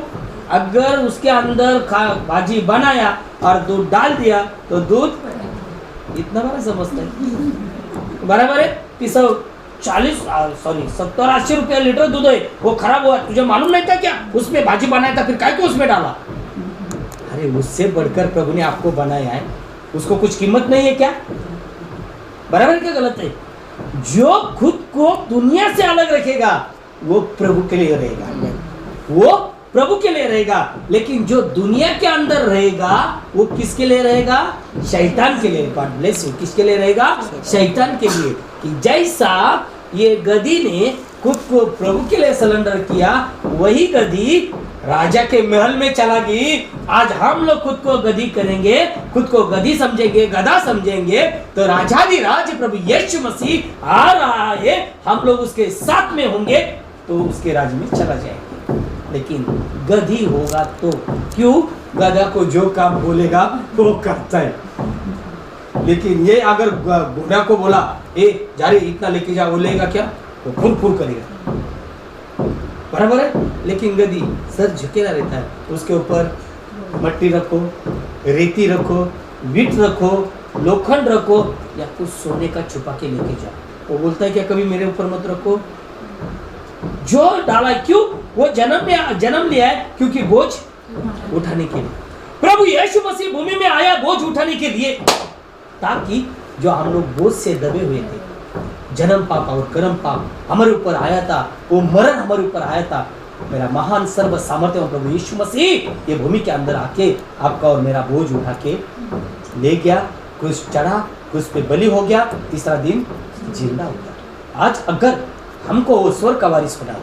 अगर उसके अंदर भाजी बनाया और दूध डाल दिया तो दूध इतना बड़ा समझता है, बराबर है। 70-80 रुपया लीटर दूध है, वो खराब हुआ, तुझे मालूम नहीं था क्या? उसमें भाजी बनाया था, फिर काय को उसमें डाला? अरे उससे बढ़कर प्रभु ने आपको बनाया है, उसको कुछ कीमत नहीं है क्या? बराबर क्या गलत है? जो खुद को दुनिया से अलग रखेगा वो प्रभु के लिए रहेगा, वो प्रभु के लिए रहेगा। लेकिन जो दुनिया के अंदर रहेगा वो किसके लिए रहेगा? शैतान के लिए। God bless you. किसके लिए रहेगा? शैतान के लिए। कि जैसा ये गधी ने खुद को प्रभु के लिए सरेंडर किया, वही गधी राजा के महल में चला गई। आज हम लोग खुद को गधी करेंगे, खुद को गधी समझेंगे, गधा समझेंगे, तो राजाधिराज प्रभु यीशु मसीह आ रहा है, हम लोग उसके साथ में होंगे तो उसके राज्य में चला जाएंगे। लेकिन गधी होगा तो क्यों? गधा को जो काम बोलेगा वो करता है। लेकिन ये अगर घोड़ा को बोला ए जा रे इतना लेके जा, वो लेगा क्या? वो फुर फुर करेगा, बराबर है। लेकिन गधी सर झुकेला रहता है, उसके ऊपर मट्टी रखो, रेती रखो, विट रखो, लोखंड रखो, या कुछ सोने का छुपा के लेके जाओ, वो बोलता है क्या कभी मेरे ऊपर मत रखो? जो डाला, क्यों? वो जन्म लिया है क्योंकि बोझ उठाने के लिए। प्रभु यीशु मसीह भूमि में आया बोझ उठाने के लिए, ताकि जो हम लोग बोझ से दबे हुए थे, जन्म पाप और कर्म पाप हमारे ऊपर आया था, वो मरण हमारे ऊपर आया था, मेरा महान सर्व सामर्थ्य प्रभु यीशु मसीह ये भूमि के अंदर आके आपका और मेरा बोझ उठा के ले गया, क्रूस चढ़ा, क्रूस पे बलि हो गया, तीसरा दिन जिंदा हो गया। आज अगर हमको वो स्वर्ग का वारिस बना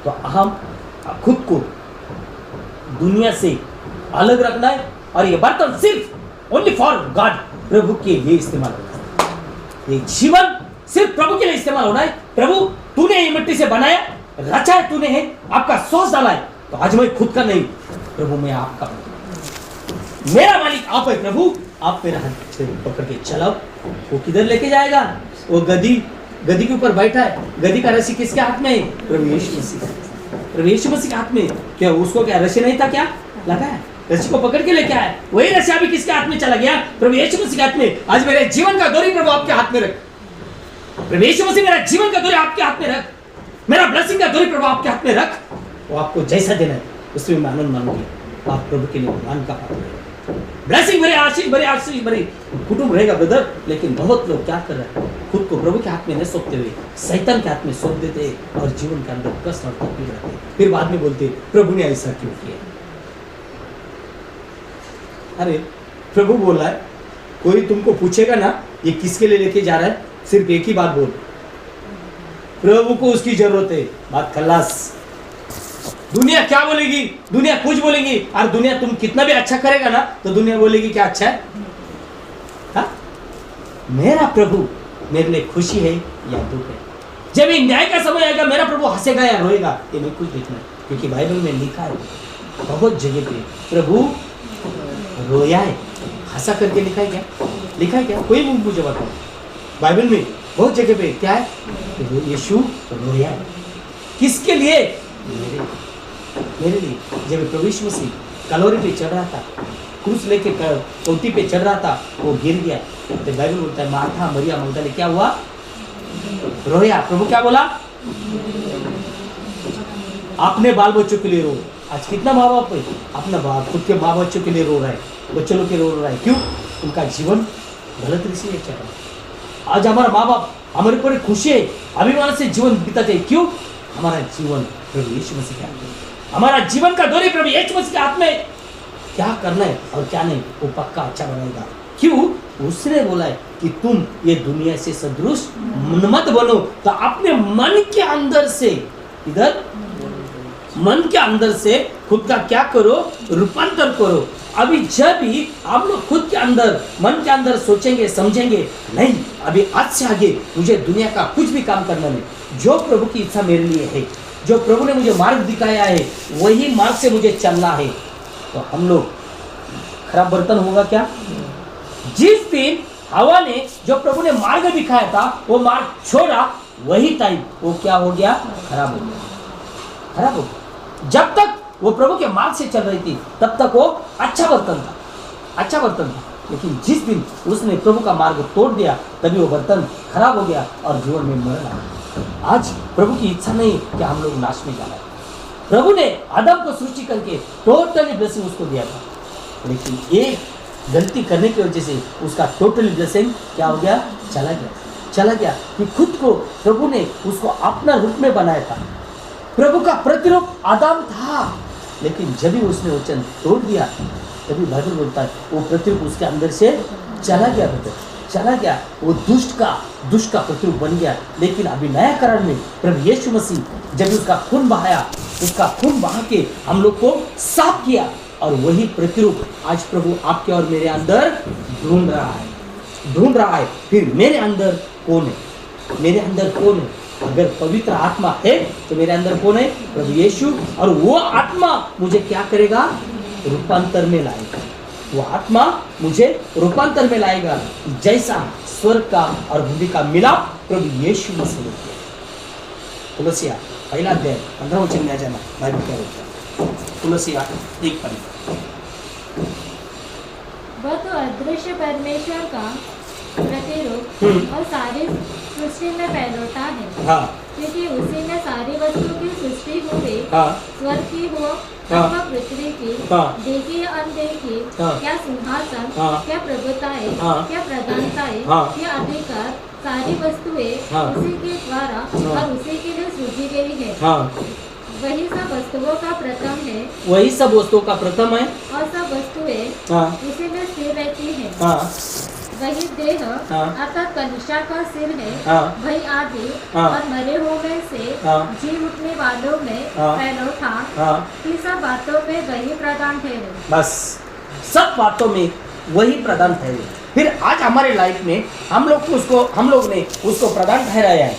तो हम खुद को दुनिया से अलग रखना है और ये बर्तन सिर्फ ओनली फॉर गॉड, प्रभु के लिए इस्तेमाल होना है। ये जीवन सिर्फ प्रभु के लिए इस्तेमाल होना है। प्रभु तूने ये मिट्टी से बनाया, रचा है तूने है, आपका सोच डाला है, तो आज मैं खुद का नहीं, प्रभु मैं आपका हूं, मेरा मालिक आप है प्रभु, आप मेरा हाथ पकड़ के चलाओ। वो किधर लेके जाएगा? वो गदी के ऊपर बैठा है, गदी का रस्सी किसके हाथ में है? प्रभु यीशु मसीह, प्रभु यीशु मसीह के हाथ में। क्या उसको क्या रस्सी नहीं था? क्या लगा है? रस्सी को पकड़ के लेके आया, वही रस्सी अभी किसके हाथ में चला गया? प्रभु यीशु मसीह के हाथ में। आज मेरे जीवन का डोरी प्रभु आपके हाथ में रख, प्रभु यीशु मसीह मेरा जीवन का डोरी आपके हाथ में रख, मेरा ब्लेसिंग का डोरी प्रभु आपके हाथ में रख। वो आपको जैसा देना है उसमें मैं आनंद मानूंगी। आप प्रभु के लिए मान का पात्र है। ब्लेसिंग भरे आशीष भरे कुटुंब रहेगा ब्रदर, लेकिन बहुत लोग क्या कर रहे हैं? खुद को प्रभु के हाथ में नहीं सौंपते हुए शैतान के हाथ में सौंप देते और जीवन के अंदर कष्ट और तकलीफ रहते हैं। फिर बाद में बोलते प्रभु ने ऐसा क्यों किया? अरे प्रभु बोल रहा है, कोई तुमको पूछेगा ना ये किसके लिए लेके जा रहा है, सिर्फ एक ही बात बोल, प्रभु को उसकी जरूरत है, बात खल्लास। दुनिया क्या बोलेगी? दुनिया कुछ बोलेगी, और दुनिया तुम कितना भी अच्छा करेगा ना तो दुनिया बोलेगी क्या अच्छा है? हा? मेरा प्रभु मेरे लिए खुशी है या दुख है? जब ये न्याय का समय आएगा मेरा प्रभु हंसेगा या रोएगा, ये नहीं कुछ देखना, क्योंकि बाइबल में लिखा है बहुत जगह पे प्रभु रोया है, हंसा करके लिखा है क्या? लिखा है क्या? कोई मुझे बताओ। बाइबल में बहुत जगह पे क्या है? यीशु रोया है। किसके लिए? मेरे लिए। जब प्रभु यीशु मसीह कलोरी पे चढ़ रहा था, क्रूस लेके चौथी पे चढ़ रहा था, वो गिर गया, तो बाइबल बोलता है मार्था मरियम मगदली क्या हुआ? रोया। प्रभु क्या बोला? अपने बाल बच्चों के लिए रो। आज कितना माँ बाप है अपना खुद के माँ बच्चों के लिए रो रहा है, बच्चों लोग के रो रहा है। क्यों? उनका जीवन गलत रीति चल रहा है। आज हमारा माँ बाप हमारे ऊपर खुशी है, अभिमान से जीवन बिताते हैं। क्यों? हमारा जीवन प्रभु यीशु मसीह के हाथ में, हमारा जीवन का डोरी प्रभु यीशु मसीह के हाथ में। क्या करना है और क्या नहीं वो पक्का अच्छा बनाएगा। क्यों? उसने बोला है कि तुम ये दुनिया से सदृश मत बनो, तो अपने मन के अंदर से, इधर मन के अंदर से खुद का क्या करो? रूपांतर करो। अभी जब भी आप लोग खुद के अंदर मन के अंदर सोचेंगे समझेंगे नहीं अभी आज से आगे मुझे दुनिया का कुछ भी काम करना नहीं, जो प्रभु की इच्छा मेरे लिए है, जो प्रभु ने मुझे मार्ग दिखाया है वही मार्ग से मुझे चलना है, तो हम लोग खराब बर्तन होगा क्या? जिस दिन हवा ने जो प्रभु ने मार्ग दिखाया था वो मार्ग छोड़ा, वही टाइम वो क्या हो गया? खराब हो गया, खराब हो गया। जब तक वो प्रभु के मार्ग से चल रही थी तब तक वो अच्छा बर्तन था, अच्छा बर्तन था। लेकिन जिस दिन उसने प्रभु का मार्ग तोड़ दिया तभी वो बर्तन खराब हो गया और जीवन में मरण आ गया। आज प्रभु की इच्छा नहीं कि हम लोग नाश में जाना है। प्रभु ने आदम को सृष्टि करके टोटली ब्लेसिंग उसको दिया था, लेकिन एक गलती करने की वजह से उसका टोटली ब्लेसिंग क्या हो गया? चला गया। कि खुद को प्रभु ने उसको अपना रूप में बनाया था। प्रभु का प्रतिरूप आदम था, लेकिन जब भी उसने वचन तोड़ दिया तभी बाइबल बोलता है वो प्रतिरूप उसके अंदर से चला गया, चला गया। वो दुष्ट का प्रतिरूप बन गया। लेकिन अभी नया करार में प्रभु यीशु मसीह जब उसका खून बहाया, उसका खून बहा के हम लोग को साफ किया, और वही प्रतिरूप आज प्रभु आपके और मेरे अंदर ढूंढ रहा है। फिर मेरे अंदर कौन है? मेरे अंदर कौन है? अगर पवित्र आत्मा है तो मेरे अंदर कौन है? प्रभु यीशु। और वो आत्मा मुझे क्या करेगा? रूपांतर में लाएगा। वो आत्मा मुझे रूपांतर में लाएगा, जैसा स्वर्ग का और भूमि का मिलाप प्रभु यीशु मसीह ने किया। तुलसिया पहला अध्याय 15 वचन में आ जाना, बाइबल क्या बोलता है? तुलसिया 1:15। वह तो अदृश्य परमेश्वर का प्रतिरूप और सारी सृष्टि में फैलता है। हाँ। क्योंकि उसी में सारी वस्तु की सृष्टि हुई, स्वर्ग की हो अथवा पृथ्वी की, देखी या अनदेखी, क्या सिंहासन, क्या प्रभुताएं, क्या प्रधानताएं, क्या अधिकार, सारी वस्तुएं उसी के द्वारा और उसी के लिए सृजी गई है। वही सब वस्तुओं का प्रथम है, वही सब वस्तुओं का प्रथम है, और सब वस्तुएं हाँ उसी में स्थिर रहती है। हाँ वही देह हाँ। अर्थात कनिष्ठा का सिर है, हाँ। वही आदि हाँ। और मरे हुए से हाँ। जी उठने वालों में हाँ। पहलौठा, हाँ। कि सब बातों में वही प्रधान ठहरे। बस सब बातों में वही प्रधान ठहरे। फिर आज हमारे लाइफ में हम लोग ने उसको प्रधान ठहराया है।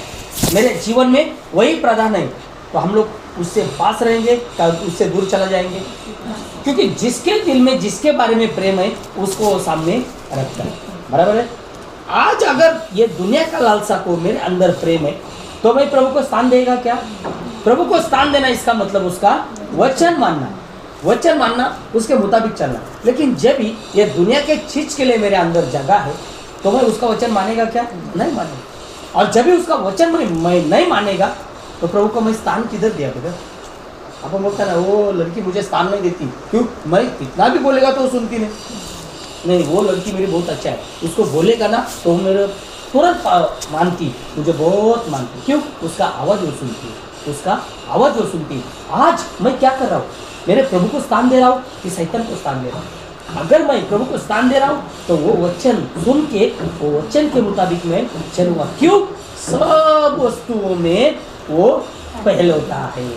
मेरे जीवन में वही प्रधान है, तो हम लोग उससे पास रहेंगे या उससे दूर चला जाएंगे? क्योंकि जिसके दिल में जिसके बारे में प्रेम है उसको वो सामने रखता है। बराबर है। आज अगर ये दुनिया का लालसा को मेरे अंदर प्रेम है तो मैं प्रभु को स्थान देगा क्या? प्रभु को स्थान देना इसका मतलब उसका वचन मानना, उसके मुताबिक चलना। लेकिन जब भी ये दुनिया के चीज के लिए मेरे अंदर जगह है तो मैं उसका वचन मानेगा क्या? नहीं मानेगा। और जब भी उसका वचन मैं नहीं मानेगा तो प्रभु को मैं स्थान किधर दिया? बेटा आप बोलता ना वो लड़की मुझे स्थान नहीं देती, क्यों? मैं कितना भी बोलेगा तो वो सुनती नहीं, वो लड़की मेरी बहुत अच्छा है, उसको बोलेगा ना तो वो मेरे तुरंत मानती, मुझे बहुत मानती। क्यों? उसका आवाज़ वो सुनती है, उसका आवाज़ वो सुनती है। आज मैं क्या कर रहा हूँ? मेरे प्रभु को स्थान दे रहा हूँ कि शैतान को स्थान दे रहा हूँ? अगर मैं प्रभु को स्थान दे रहा हूँ तो वो वचन सुन के वो वचन के मुताबिक मैं चलूँगा। क्यों? सब वस्तुओं में वो पहलौठा है,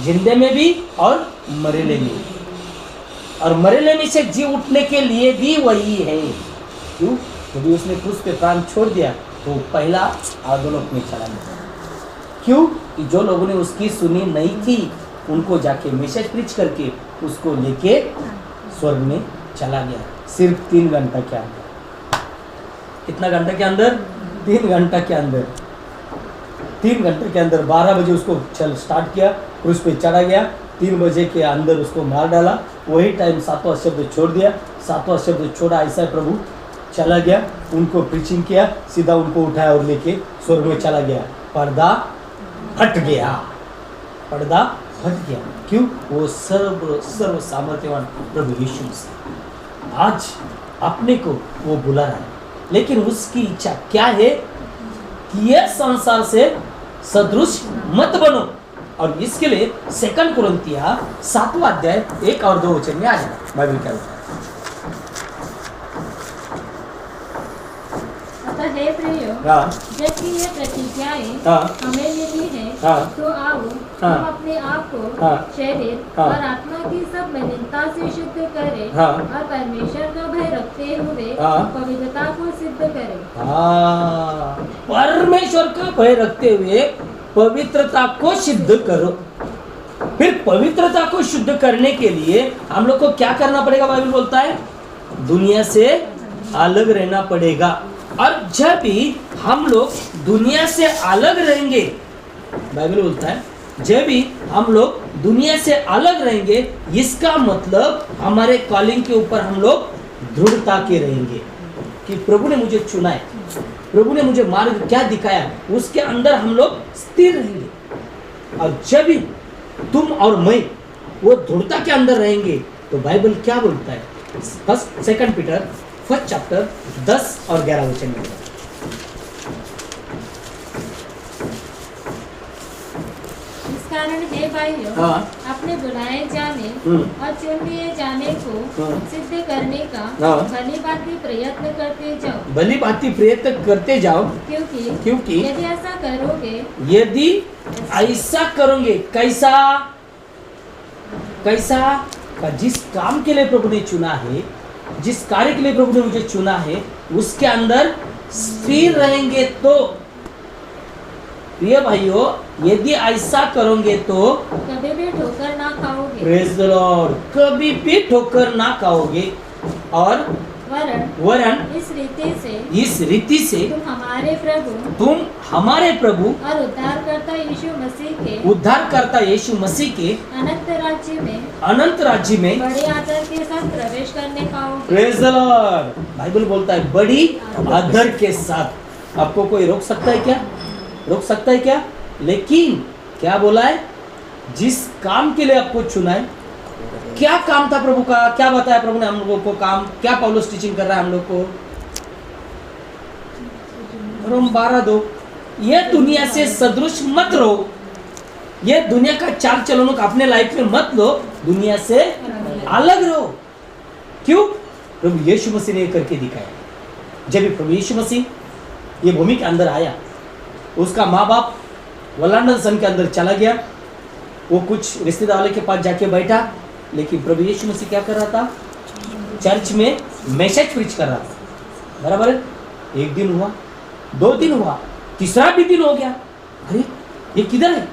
जिंदे में भी और मरेले में, और मरेले में से जी उठने के लिए भी वही है। क्यों? यदि उसने क्रूस पे प्राण छोड़ दिया तो पहला अधोलोक में चला गया। क्यों? कि जो लोगों ने उसकी सुनी नहीं थी उनको जाके मैसेज प्रीच करके उसको लेके स्वर्ग में चला गया, सिर्फ 3 घंटा के अंदर। कितना घंटा के अंदर? 3 घंटा के अंदर। 3 घंटे के अंदर 12 बजे उसको स्टार्ट किया, क्रूस पे चढ़ा गया, 3 बजे के अंदर उसको मार डाला। वही टाइम 7वां शब्द छोड़ दिया, 7वां शब्द छोड़ा, ऐसा प्रभु चला गया, उनको प्रीचिंग किया, सीधा उनको उठाया और लेके स्वर्ग में चला गया। पर्दा हट गया। क्यों? वो सर्व सामर्थ्यवान प्रभु यीशु मसीह आज अपने को वो बुला रहा है, लेकिन उसकी इच्छा क्या है कि ये संसार से सदृश मत बनो। और इसके लिए 2 कुरिन्थियों 7वां अध्याय 1 और 2 वचन में आ जाए। बाइबल क्या होता है? अतः हे प्रियो, हाँ। जबकि ये प्रतिज्ञाएं हाँ। हमें मिली है, हाँ। तो आओ हाँ। हम अपने आप को हाँ। शरीर हाँ। और आत्मा की सब मलिनता से शुद्ध करें, हाँ। और परमेश्वर का भय रखते हुए हाँ। पवित्रता को सिद्ध करें। हाँ, परमेश्वर का भय रखते हुए पवित्रता को सिद्ध करो। फिर पवित्रता को शुद्ध करने के लिए हम लोग को क्या करना पड़ेगा? बाइबल बोलता है दुनिया से अलग रहना पड़ेगा। और जब भी हम लोग दुनिया से अलग रहेंगे, बाइबल बोलता है जब भी हम लोग दुनिया से अलग रहेंगे, इसका मतलब हमारे कॉलिंग के ऊपर हम लोग दृढ़ता के रहेंगे कि प्रभु ने मुझे चुना है, प्रभु ने मुझे मार्ग क्या दिखाया, उसके अंदर हम लोग स्थिर रहेंगे। और जब भी तुम और मैं वो दृढ़ता के अंदर रहेंगे तो बाइबल क्या बोलता है? 2 पीटर 1 चैप्टर 10 और 11 वचन में, इस कारण हे भाइयों, हाँ। अपने बुलाए जाने और चुन लिए जाने को सिद्ध करने का हाँ। भली भांति प्रयत्न करते जाओ। भली भांति प्रयत्न करते जाओ, क्योंकि यदि ऐसा करोगे, यदि ऐसा करोगे, कैसा जिस काम के लिए प्रभु ने चुना है, जिस कार्य के लिए प्रभु ने मुझे चुना है, उसके अंदर स्थिर रहेंगे तो प्रिय भाइयों, यदि ऐसा करोगे तो कभी भी ठोकर ना खाओगे। प्रेज द लॉर्ड, कभी भी ठोकर ना खाओगे। और वरन इस रीति से तुम हमारे प्रभु और उद्धारकर्ता यीशु मसीह के अनंत राज्य में बड़े आदर के साथ प्रवेश करने पाओगे। Praise the Lord. बाइबल बोलता है बड़ी आदर के साथ। आपको कोई रोक सकता है क्या? रोक सकता है क्या? लेकिन क्या बोला है? जिस काम के लिए आपको चुना है, क्या काम था प्रभु का? क्या बताया प्रभु ने हम लोगों को काम? क्या पौलुस टीचिंग कर रहा है हम लोग को? रोम 12:2, ये दुनिया से सदृश मत रहो। ये दुनिया का चाल चलनों का अपने लाइफ में मत लो, दुनिया से अलग रहो। क्यों? प्रभु यीशु मसीह ने करके दिखाया। जब भी प्रभु यीशु मसीह ये भूमि के अंदर आया, उसका माँ बाप वलांडन सन के अंदर चला गया, वो कुछ रिश्तेदारों के पास जाके बैठा, लेकिन प्रभु यीशु मसीह क्या कर रहा था? चर्च में मैसेज प्रीच कर रहा था। बराबर है? एक दिन हुआ, 2 दिन हुआ, तीसरा भी दिन हो गया, अरे ये किधर है?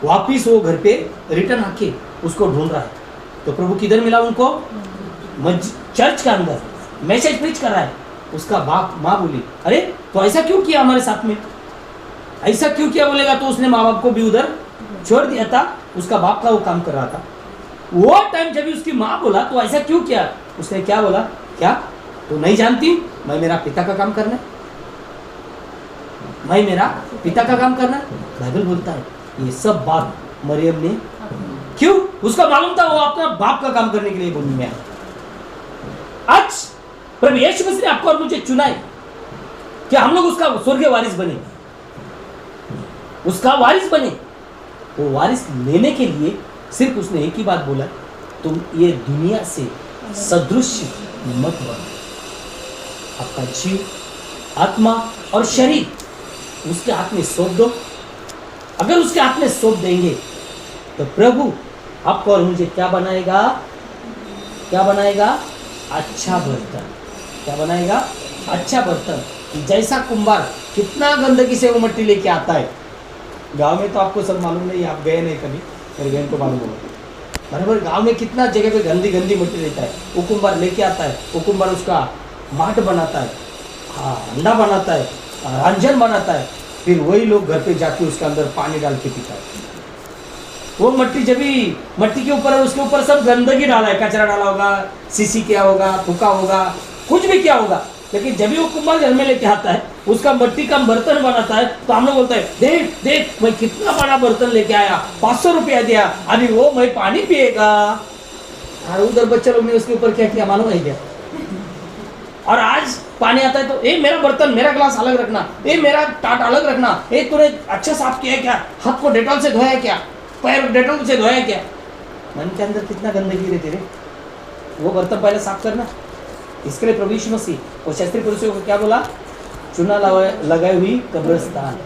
वापिस वो घर पे रिटर्न आके उसको ढूंढ रहा है। तो प्रभु किधर मिला उनको? चर्च के अंदर मैसेज प्रीच कर रहा है। उसका बाप माँ बोली, अरे तो ऐसा क्यों किया हमारे साथ में? ऐसा क्यों किया बोलेगा तो उसने माँ बाप को भी उधर छोड़ दिया था, उसका बाप का वो काम कर रहा था। वो टाइम जब उसकी माँ बोला तो ऐसा क्यों किया, उसने क्या बोला? क्या तो नहीं जानती मैं मेरा पिता का काम करना है, मैं मेरा पिता का काम करना है? बाइबल बोलता है ये सब बात मरियम ने क्यों? उसका मालूम था वो अपना बाप का काम करने के लिए भूमि में आया। आज प्रभु यीशु मसीह ने आपको और मुझे चुना है कि हम लोग उसका स्वर्गीय वारिस बने, उसका वारिस बने। वो वारिस लेने के लिए सिर्फ उसने एक ही बात बोला, तुम ये दुनिया से सदृश मत बनो। आपका जीव, आत्मा और शरीर उसके हाथ में सौंप दो। अगर उसके हाथ में सौंप देंगे तो प्रभु आपको और मुझे क्या बनाएगा? क्या बनाएगा? अच्छा बर्तन। क्या बनाएगा? अच्छा बर्तन। जैसा कुंभार कितना गंदगी से वो मिट्टी लेके आता है, गांव में तो आपको सब मालूम नहीं, आप गए नहीं कभी, मेरे बहन को मालूम होगा। बराबर गांव में कितना जगह पे गंदी गंदी मिट्टी लेता है, वो कुंभार लेके आता है, वो कुंभार उसका माट बनाता है, अंडा बनाता है, रंजन बनाता है, फिर वही लोग घर पे जाके उसके अंदर पानी डाल के पीता है। वो मिट्टी जब भी मिट्टी के ऊपर है, उसके ऊपर सब गंदगी डाला है, कचरा डाला होगा, सीसी किया होगा, थूका होगा, कुछ भी किया होगा, लेकिन जब भी वो कुंभार घर में लेके आता है, उसका मिट्टी का बर्तन बनाता है, तो हम लोग बोलते हैं देख देख मैं कितना बड़ा बर्तन लेके आया, 500 रुपया दिया, अभी वो मैं पानी पिएगा। और उधर बच्चे लोग ने उसके ऊपर क्या किया मालूम है क्या? और आज पानी आता है तो ए मेरा बर्तन, मेरा गिलास अलग रखना, ए मेरा टाट अलग रखना, ए तूने अच्छा साफ किया क्या, हाथ को डेटॉल से धोया क्या, पैर डेटॉल से धोया क्या? मन के अंदर कितना गंदगी रहती है, वो बर्तन पहले साफ करना। इसके लिए प्रभु यीशु मसीह और शास्त्री पुरुषों को क्या बोला? चूना लगाई हुई कब्रिस्तान।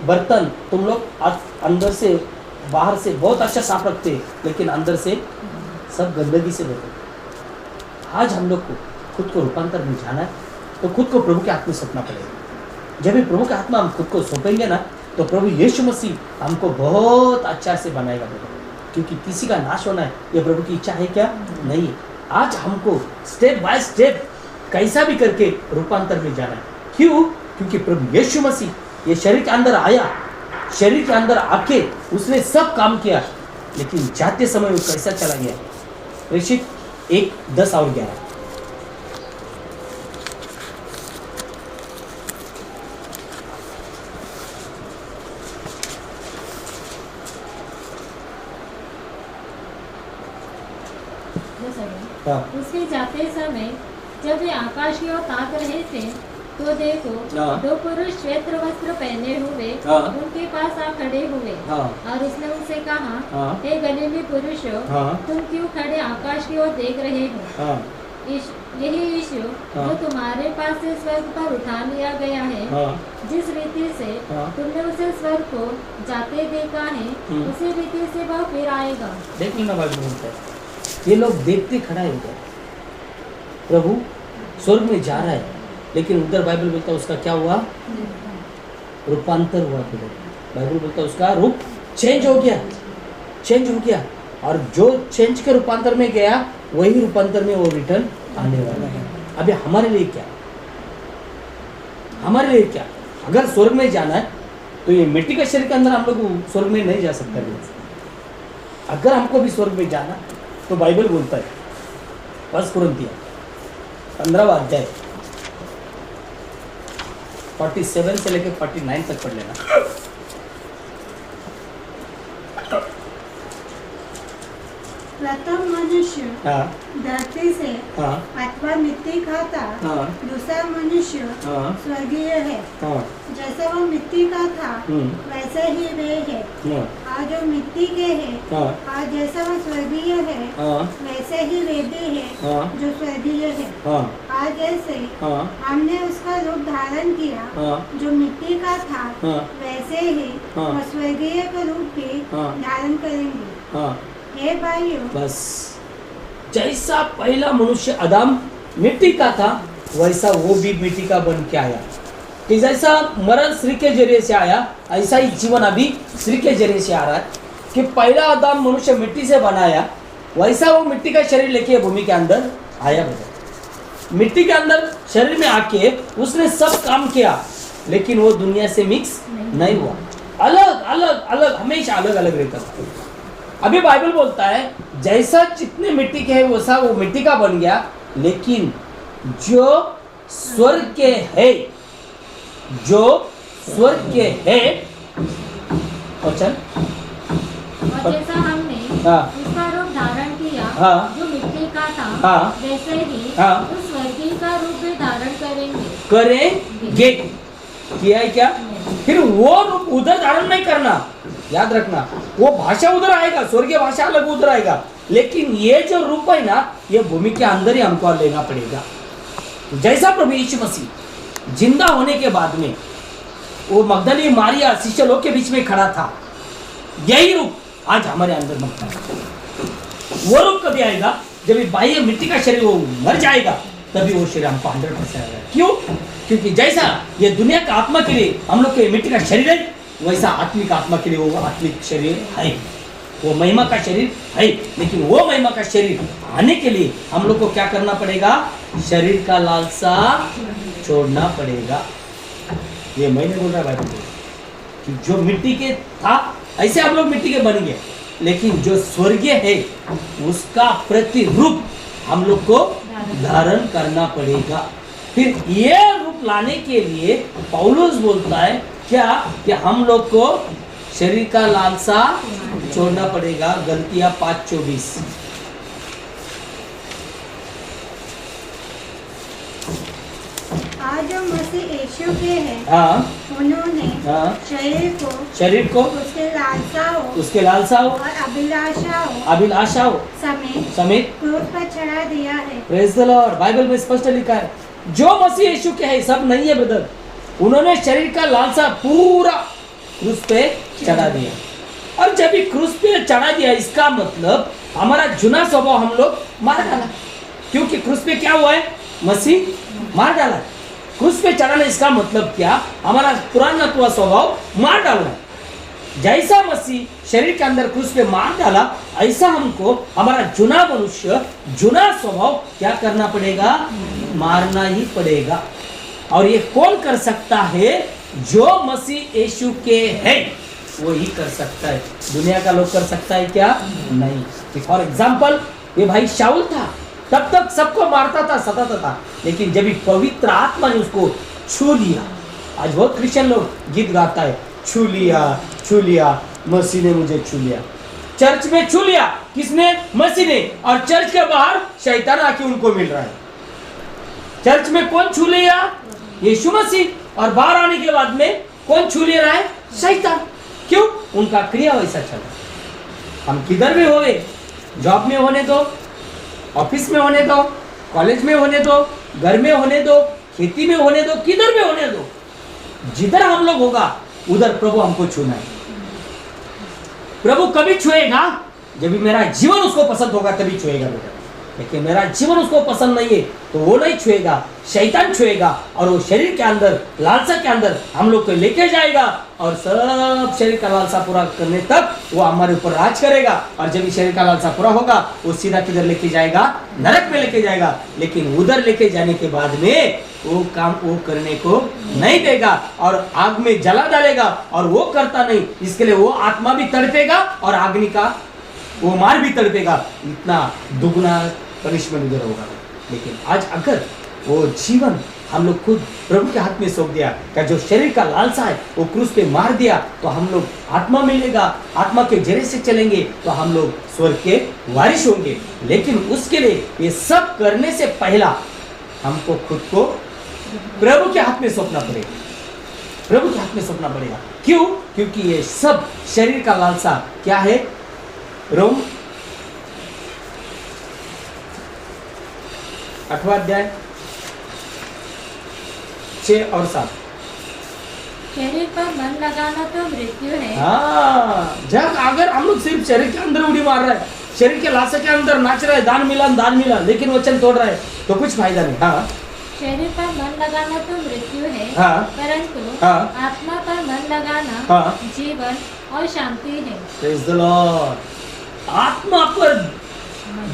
बर्तन तुम लोग अंदर से बाहर से बहुत अच्छा साफ रखते, लेकिन अंदर से सब गंदगी से भरे। आज हम लोग को खुद को रूपांतर में जाना है तो खुद को प्रभु के हाथ में सौंपना पड़ेगा। जब भी प्रभु के हाथ में हम खुद को सौंपेंगे ना, तो प्रभु यीशु मसीह हमको बहुत अच्छा से बनाएगा। क्योंकि किसी का नाश होना है ये प्रभु की इच्छा है क्या? नहीं है। आज हमको स्टेप बाय स्टेप कैसा भी करके रूपांतर में जाना है। क्यों? क्योंकि प्रभु यीशु मसीह ये शरीर के अंदर आया, शरीर के अंदर आके उसने सब काम किया, लेकिन जाते समय वो कैसा चला गया? प्रेषित 1:10 और 11। उसके जाते समय जब वे आकाश की ओर ताक रहे थे, तो देखो 2 पुरुष श्वेत वस्त्र पहने हुए उनके पास आ खड़े हुए। और उसने उनसे कहा, हे गलीली पुरुषों, तुम क्यों खड़े आकाश की ओर देख रहे हो? यही यीशु जो तुम्हारे पास से स्वर्ग पर उठा लिया गया है, जिस रीति से तुमने उसे स्वर्ग को जाते देखा है, उसी रीति से वह फिर आएगा। देखिए ना बाइबल बोलता है ये लोग देखते खड़ा हो गए, प्रभु स्वर्ग में जा रहा है, लेकिन उधर बाइबल बोलता है उसका क्या हुआ? रूपांतर हुआ। बाइबल बोलता है उसका रूप चेंज हो गया, चेंज हो गया। और जो चेंज के रूपांतर में गया वही रूपांतर में वो रिटर्न आने वाला है। अभी हमारे लिए क्या? हमारे लिए क्या? अगर स्वर्ग में जाना है तो ये मिट्टी के शरीर के अंदर हम लोग स्वर्ग में नहीं जा सकते। अगर हमको भी स्वर्ग में जाना तो बाइबल बोलता है 1 कुरिन्थियों 15वां अध्याय 47 से लेकर 49 तक पढ़ लेना। प्रथम मनुष्य हाँ धरती से हाँ अथवा मिट्टी खाता, हाँ दूसरा मनुष्य हाँ स्वर्गीय है। हाँ जैसे वो मिट्टी का था वैसे ही वे है, और जो मिट्टी के है, और जैसे वो स्वर्गीय है वैसे ही वे भी है जो स्वर्गीय है। और जैसे हमने उसका रूप धारण किया जो मिट्टी का था, वैसे ही वो स्वर्गीय का रूप भी धारण करेंगे। हे भाइयों, बस जैसा पहला मनुष्य आदम मिट्टी का था वैसा वो भी मिट्टी का बन के आया। कि जैसा मरण श्री के जरिए से आया ऐसा ही जीवन अभी श्री के जरिए से आ रहा है। कि पहला आदम मनुष्य मिट्टी से बनाया वैसा वो मिट्टी का शरीर लेके भूमि के अंदर आया। मिट्टी के अंदर शरीर में आके उसने सब काम किया, लेकिन वो दुनिया से मिक्स नहीं हुआ। अलग अलग अलग हमेशा अलग अलग रहता था। अभी बाइबल बोलता है जैसा जितने मिट्टी के है वैसा वो मिट्टी का बन गया, लेकिन जो स्वर्ग के है, जो स्वर्ग के है वचन, और जैसा हमने उसका रूप धारण किया जो मिट्टी का था, वैसे ही उस स्वर्गीय का रूप भी धारण करेंगे। किया है क्या? फिर वो रूप उधर धारण नहीं करना, याद रखना। वो भाषा उधर आएगा, स्वर्गीय भाषा अलग उधर आएगा, लेकिन ये जो रूप है ना, ये भूमि के अंदर ही हमको लेना पड़ेगा। जैसा प्रभु यीशु मसीह जिंदा होने के बाद में वो मगदली मारिया शिष्य लोग के बीच में खड़ा था, यही रूप आज हमारे अंदर मरता है। वो रूप कभी आएगा जब बाह्य मिट्टी का शरीर वो मर जाएगा, तभी वो शरीर हमको 100% आएगा। क्यों? क्योंकि जैसा ये दुनिया का आत्मा के लिए हम लोग के मिट्टी का शरीर है, वैसा आत्मिक आत्मा के लिए वो आत्मिक शरीर है, वो महिमा का शरीर है। लेकिन वो महिमा का शरीर आने के लिए हम लोग को क्या करना पड़ेगा? शरीर का लालसा छोड़ना पड़ेगा। ये मैंने बोल रहा भाई कि जो मिट्टी के था ऐसे हम लोग मिट्टी के बन गए, लेकिन जो स्वर्गीय है उसका प्रतिरूप हम लोग को धारण करना पड़ेगा। फिर ये रूप लाने के लिए पौलुस बोलता है क्या? कि हम लोग को शरीर का लालसा छोड़ना पड़ेगा। गलतियां 5:24। आज जो मसीह यीशु के हैं, उन्होंने शरीर को उसके लालसाओं और अभिलाषाओं समेत क्रूस पर चढ़ा दिया है। Praise the Lord. बाइबल में स्पष्ट लिखा है जो मसीह यीशु के है, सब नहीं है ब्रदर, उन्होंने शरीर का लालसा पूरा क्रूस पे चढ़ा दिया। और जब भी क्रूस पे चढ़ा दिया, इसका मतलब हमारा जुना स्वभाव हम लोग मार डाला। क्योंकि क्रूस पे क्या हुआ है? मसीह मार डाला। क्रूस पे चढ़ाना इसका मतलब क्या? हमारा पुराना स्वभाव मार डालना। जैसा मसीह शरीर के अंदर क्रूस पे मार डाला, ऐसा हमको हमारा जुना मनुष्य, जुना स्वभाव क्या करना पड़ेगा? मारना ही पड़ेगा। और ये कौन कर सकता है? जो मसीह यीशु के है वो ही कर सकता है। दुनिया का लोग कर सकता है क्या? नहीं। फॉर एग्जाम्पल ये भाई शाऊल था, तब तक सबको मारता था, सताता था, लेकिन जब पवित्र आत्मा ने उसको छू लिया। आज बहुत क्रिश्चियन लोग गीत गाता है, छू लिया मसीह ने मुझे छू लिया। चर्च में छू लिया किसने? मसीह ने। और चर्च के बाहर शैतान आके उनको मिल रहा है। चर्च में कौन छू लिया? यीशु मसीह। और बाहर आने के बाद में कौन छू ले रहा है? शैतान। क्यों? उनका क्रिया वैसा चला। हम किधर भी होवे, जॉब में होने दो, ऑफिस में होने दो, कॉलेज में होने दो, घर में होने दो, खेती में होने दो, किधर भी होने दो, जिधर हम लोग होगा उधर प्रभु हमको छूना है। प्रभु कभी छुएगा जब मेरा जीवन उसको पसंद होगा, तभी छुएगा बेटा। लेकिन मेरा जीवन उसको पसंद नहीं है तो वो नहीं छुएगा, शैतान छुएगा। और वो शरीर के अंदर, लालसा के अंदर हम लोग को लेके जाएगा, और सब शरीर का लालसा पूरा करने तक वो हमारे ऊपर राज करेगा। और जब शरीर का लालसा पूरा होगा, वो सीधा किधर लेके जाएगा? नरक में लेके जाएगा। लेकिन उधर लेके जाने के बाद में वो काम वो करने को नहीं देगा और आग में जला डालेगा, और वो करता नहीं। इसके लिए वो आत्मा भी तड़पेगा और अग्नि का वो मार भी तड़पेगा। इतना दुगना पनिशमेंट उधर होगा। लेकिन आज अगर वो जीवन हम लोग खुद प्रभु के हाथ में सौंप दिया क्या जो शरीर का लालसा है वो क्रूस पे मार दिया तो हम लोग आत्मा मिलेगा, आत्मा के जरिए से चलेंगे तो हम लोग स्वर्ग के वारिस होंगे। लेकिन उसके लिए ये सब करने से पहला हमको खुद को प्रभु के हाथ में सौंपना पड़ेगा, प्रभु के हाथ में सौंपना पड़ेगा। क्यों? क्योंकि ये सब शरीर का लालसा क्या है? रोम 8वां अध्याय 6 और 7। शरीर पर मन लगाना तो मृत्यु है। हाँ, जब अगर हम लोग सिर्फ शरीर के अंदर उड़ी मार रहे हैं, शरीर के लालसा के अंदर नाच रहे हैं, दान मिला, लेकिन वचन तोड़ रहे हैं तो कुछ फायदा नहीं। हाँ, शरीर पर मन लगाना तो मृत्यु है, हाँ, परंतु हाँ, आत्मा पर मन लगाना हाँ, जीवन और शांति है। Praise the Lord। आत्मा पर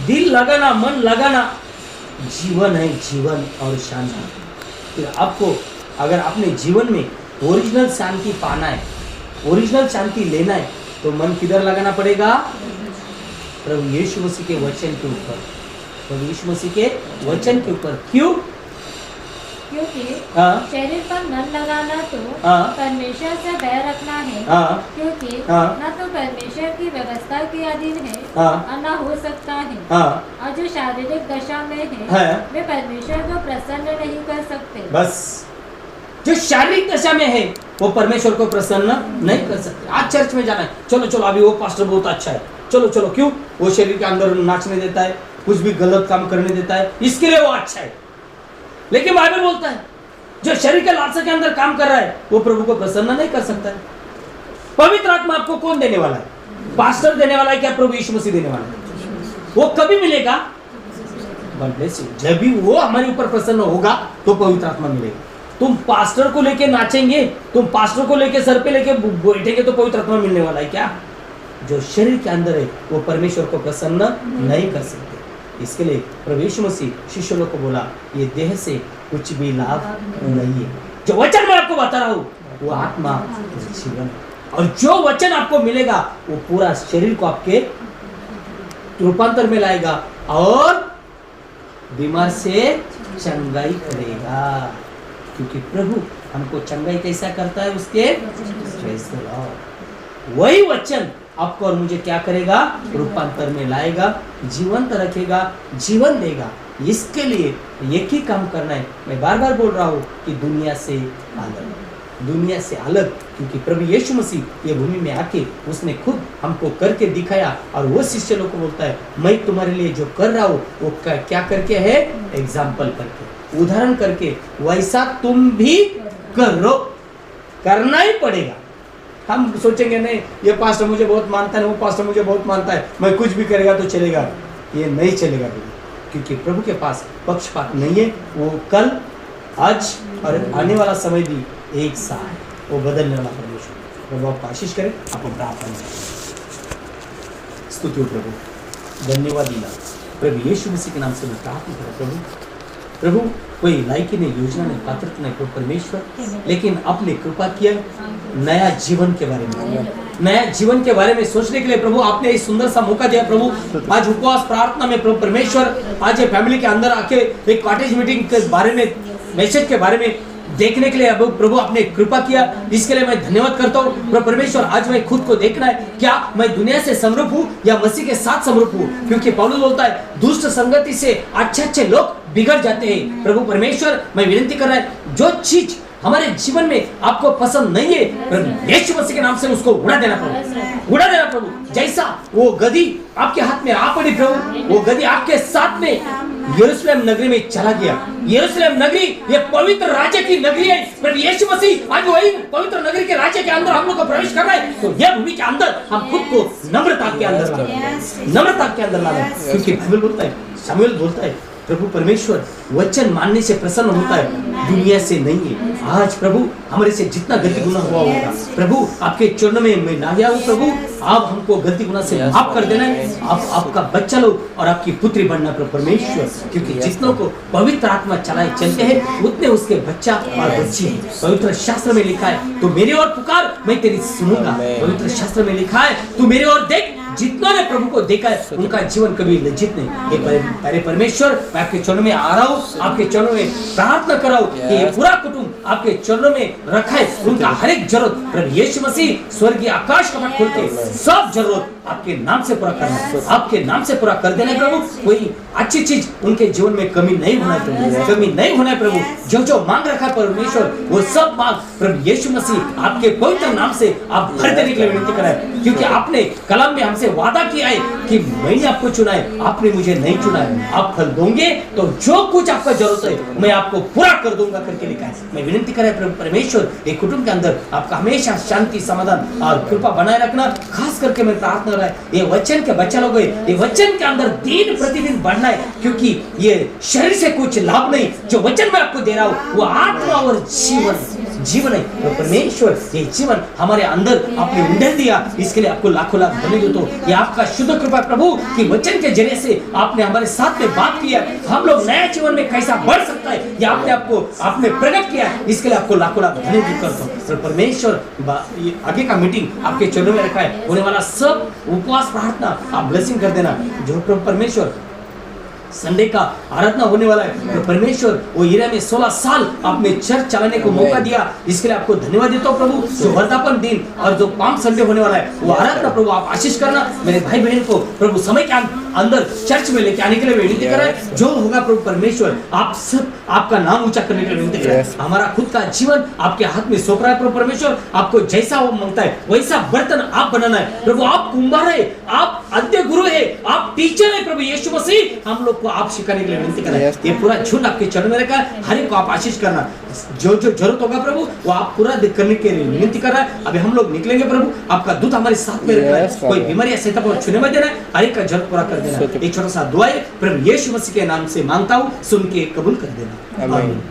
दिल लगाना, मन लगाना जीवन है, जीवन और शांति। फिर आपको अगर अपने जीवन में ओरिजिनल शांति पाना है, ओरिजिनल शांति लेना है तो मन किधर लगाना पड़ेगा? प्रभु यीशु मसीह के वचन के ऊपर, प्रभु यीशु मसीह के वचन के ऊपर। क्यों? क्योंकि हाँ, शरीर पर मन लगाना तो हाँ, परमेश्वर से बैर रखना है, हाँ, क्योंकि हाँ, न तो परमेश्वर की व्यवस्था के अधीन है हाँ, और न हो सकता है, हाँ, और जो शारीरिक दशा में है हाँ, वे परमेश्वर को प्रसन्न नहीं कर सकते। बस जो शारीरिक दशा में है वो परमेश्वर को प्रसन्न नहीं कर सकते। आज चर्च में जाना है, चलो चलो अभी वो पास्टर बहुत अच्छा है, चलो चलो। क्यों? वो शरीर के अंदर नाचने देता है, कुछ भी गलत काम करने देता है, इसके लिए वो अच्छा है। लेकिन बाइबल बोलता है जो शरीर के लालसा के अंदर काम कर रहा है वो प्रभु को प्रसन्न नहीं कर सकता है। पवित्र आत्मा आपको कौन देने वाला है? पास्टर देने वाला है क्या प्रभु यीशु मसीह देने वाला है? वो कभी मिलेगा? जब भी वो हमारे ऊपर प्रसन्न होगा तो पवित्र आत्मा मिलेगा। तुम पास्टर को लेके नाचेंगे, तुम पास्टर को लेके सर पे लेके बैठेंगे तो पवित्र आत्मा मिलने वाला है क्या? जो शरीर के अंदर है वो परमेश्वर को प्रसन्न नहीं कर सकते। इसके लिए प्रभु यीशु मसीह शिष्यों को बोला ये देह से कुछ भी लाभ नहीं है। जो वचन मैं आपको बता रहा हूँ वो आत्मा जीवन, और जो वचन आपको मिलेगा वो पूरा शरीर को आपके रूपांतर में लाएगा और बीमार से चंगाई करेगा। क्योंकि प्रभु हमको चंगाई कैसा करता है? उसके वही वचन आपको और मुझे क्या करेगा? रूपांतर में लाएगा, जीवंत रखेगा, जीवन देगा। इसके लिए एक ही काम करना है। मैं बार बार बोल रहा हूँ कि दुनिया से अलग, दुनिया से अलग। क्योंकि प्रभु यीशु मसीह ये भूमि में आके उसने खुद हमको करके दिखाया और वो शिष्य लोग को बोलता है मैं तुम्हारे लिए जो कर रहा हूँ वो क्या करके है? एग्जाम्पल करके, उदाहरण करके, वैसा तुम भी करो। करना ही पड़ेगा। हम सोचेंगे नहीं ये पास्टर मुझे बहुत मानता है, वो पास्टर मुझे बहुत मानता है, मैं कुछ भी करेगा तो चलेगा। ये नहीं चलेगा प्रभु, क्योंकि प्रभु के पास पक्षपात नहीं है। वो कल, आज और आने वाला समय भी एक सा है। वो बदलने वाला परमेश्वर। प्रभु आपको आशीष करे। आप प्रार्थना स्तुति प्रभु, धन्यवाद दिला प्रभु यीशु मसीह के नाम से मैं प्रार्थना करूँ प्रभु कोई लायकी नहीं, योजना नहीं, पात्रता नहीं प्रभु परमेश्वर, लेकिन अपने कृपा किया नया जीवन के बारे में, नया जीवन के बारे में सोचने के लिए प्रभु आपने इस सुंदर सा मौका दिया प्रभु। आज उपवास प्रार्थना में प्रभु परमेश्वर आज ये फैमिली के अंदर आके एक कॉटेज मीटिंग के बारे में, मैसेज के बारे में देखने के लिए अब प्रभु आपने कृपा किया। इसके लिए मैं धन्यवाद करता हूँ प्रभु परमेश्वर। आज मैं खुद को देखना है क्या मैं दुनिया से समरूप हूँ या मसीह के साथ समरूप हूँ, क्योंकि पौलुस बोलता है दुष्ट संगति से अच्छे लोग बिगड़ जाते हैं। प्रभु परमेश्वर मैं विनती कर रहा है जो चीज हमारे जीवन में आपको पसंद नहीं है प्रभु यीशु मसीह के नाम से उसको उड़ा देना प्रभु, उड़ा देना प्रभु। जैसा वो गधी आपके हाथ में आ पड़ी प्रभु, वो गधी आपके साथ में यरूशलेम नगरी में चला गया। यरूशलेम नगरी ये पवित्र राज्य की नगरी है प्रभु यीशु मसीह। आज वही पवित्र नगरी के राज्य के अंदर हम लोग को प्रवेश कर रहा है, तो यह भूमि के अंदर हम खुद को नम्रता के अंदर लाना, नम्रता के अंदर लाना। क्योंकि बाइबल बोलता है, शमूएल बोलता है प्रभु परमेश्वर वचन मानने से प्रसन्न होता है, दुनिया से नहीं है। आज प्रभु हमारे से जितना गलती गुनाह हुआ होगा प्रभु आपके चरणों में मैं ना गया हूँ प्रभु, आप हमको गलती गुनाह से माफ कर देना है। आप आपका बच्चा लोग और आपकी पुत्री बनना प्रभु परमेश्वर, क्योंकि जितनों को पवित्र आत्मा चलाए चलते हैं उतने उसके बच्चा और बच्ची है। पवित्र शास्त्र में लिखा है तू मेरी ओर पुकार मैं तेरी सुनूंगा। पवित्र शास्त्र में लिखा है तू मेरी ओर देख जितना ने प्रभु को देखा है उनका जीवन कभी लज्जित नहीं। ये परमेश्वर, मैं आपके चरणों में आ रहा हूँ, आपके चरणों में प्रार्थना कर रहा हूँ कि ये पूरा कुटुंब आपके चरणों में रखा है। उनका हर एक जरूरत प्रभु यीशु मसीह स्वर्गीय आकाश कपट खोल के सब जरूरत आपके नाम से पूरा करना, आपके नाम से पूरा कर देना प्रभु। कोई अच्छी चीज उनके जीवन में कमी नहीं होना है प्रभु, कमी नहीं होना है प्रभु। जो जो मांग रखा है परमेश्वर वो सब मांग प्रभु यीशु मसीह आपके पवित्र नाम से आप भर देने के लिए विनती कर रहे हैं, क्योंकि आपने कलम में हमसे वादा किया है कि मैंने आपको चुना है, आपने मुझे नहीं चुना है। आप फल दोगे तो जो कुछ आपका जरूरत है मैं आपको पूरा कर दूंगा करके लिखा है। मैं विनती कर रहा हूं परमेश्वर, एक कुटुंब के अंदर आपका हमेशा शांति, समाधान और कृपा बनाए रखना। खास करके मैं प्रार्थना कर रहा है ये वचन के बच्चा लोग, ये वचन के अंदर दिन प्रतिदिन बढ़ना है, क्योंकि ये शरीर से कुछ लाभ नहीं, जो वचन मैं आपको दे रहा हूँ वो आत्मा और जीवन है। तो परमेश्वर ये जीवन हमारे अंदर आपने उंडेल दिया, इसके लिए आपको लाखों लाख धन्यवाद। तो ये आपका शुद्ध कृपा प्रभु कि वचन के जरिए से आपने हमारे साथ में बात किया, हम लोग नया जीवन में कैसा बढ़ सकता है ये आपने प्रकट किया, इसके लिए आपको लाखों लाख धन्यवाद करता हूँ। तो परमेश्वर आगे का मीटिंग आपके चरणों में रखा है, होने वाला सब उपवास प्रार्थना आप ब्लेसिंग कर देना। जो परमेश्वर संडे का आराधना होने वाला है, तो परमेश्वर वो हीरा में 16 साल आपने चर्च चलाने को मौका दिया, इसके लिए आपको धन्यवाद देता हूँ प्रभु। जो वर्धापन दिन और जो पाम संडे होने वाला है वो आराधना प्रभु आप आशीष करना। मेरे भाई बहन को प्रभु समय के अंदर चर्च में लेके आने के लिए विनती कर रहा है। जो होगा प्रभु परमेश्वर आप सब आपका नाम ऊंचा करने के लिए विनती कर रहा है। हमारा खुद का जीवन आपके हाथ में सौंप रहा है प्रभु परमेश्वर, आपको जैसा वो मांगता है वैसा बर्तन आप बनाना है प्रभु। आप कुंभार है, आप आद्य गुरु है, आप टीचर है प्रभु यीशु मसीह, हम लोग को आप सिखाने के लिए विनती कर रहे हैं। ये पूरा झुंड आपके चरण में रखा है, हर एक को आप आशीष करना। जो जो जरूरत होगा प्रभु वो आप पूरा करने के लिए विनती कर रहा है। अभी हम लोग निकलेंगे प्रभु, आपका दूत हमारे साथ में रखना है, कोई बीमारी या सेटअप और छूने मत देना है, हर एक का जरूरत पूरा कर देना। एक छोटा सा दुआ है प्रभु यीशु मसीह के नाम से मांगता हूँ, सुन के कबूल कर देना। आमीन।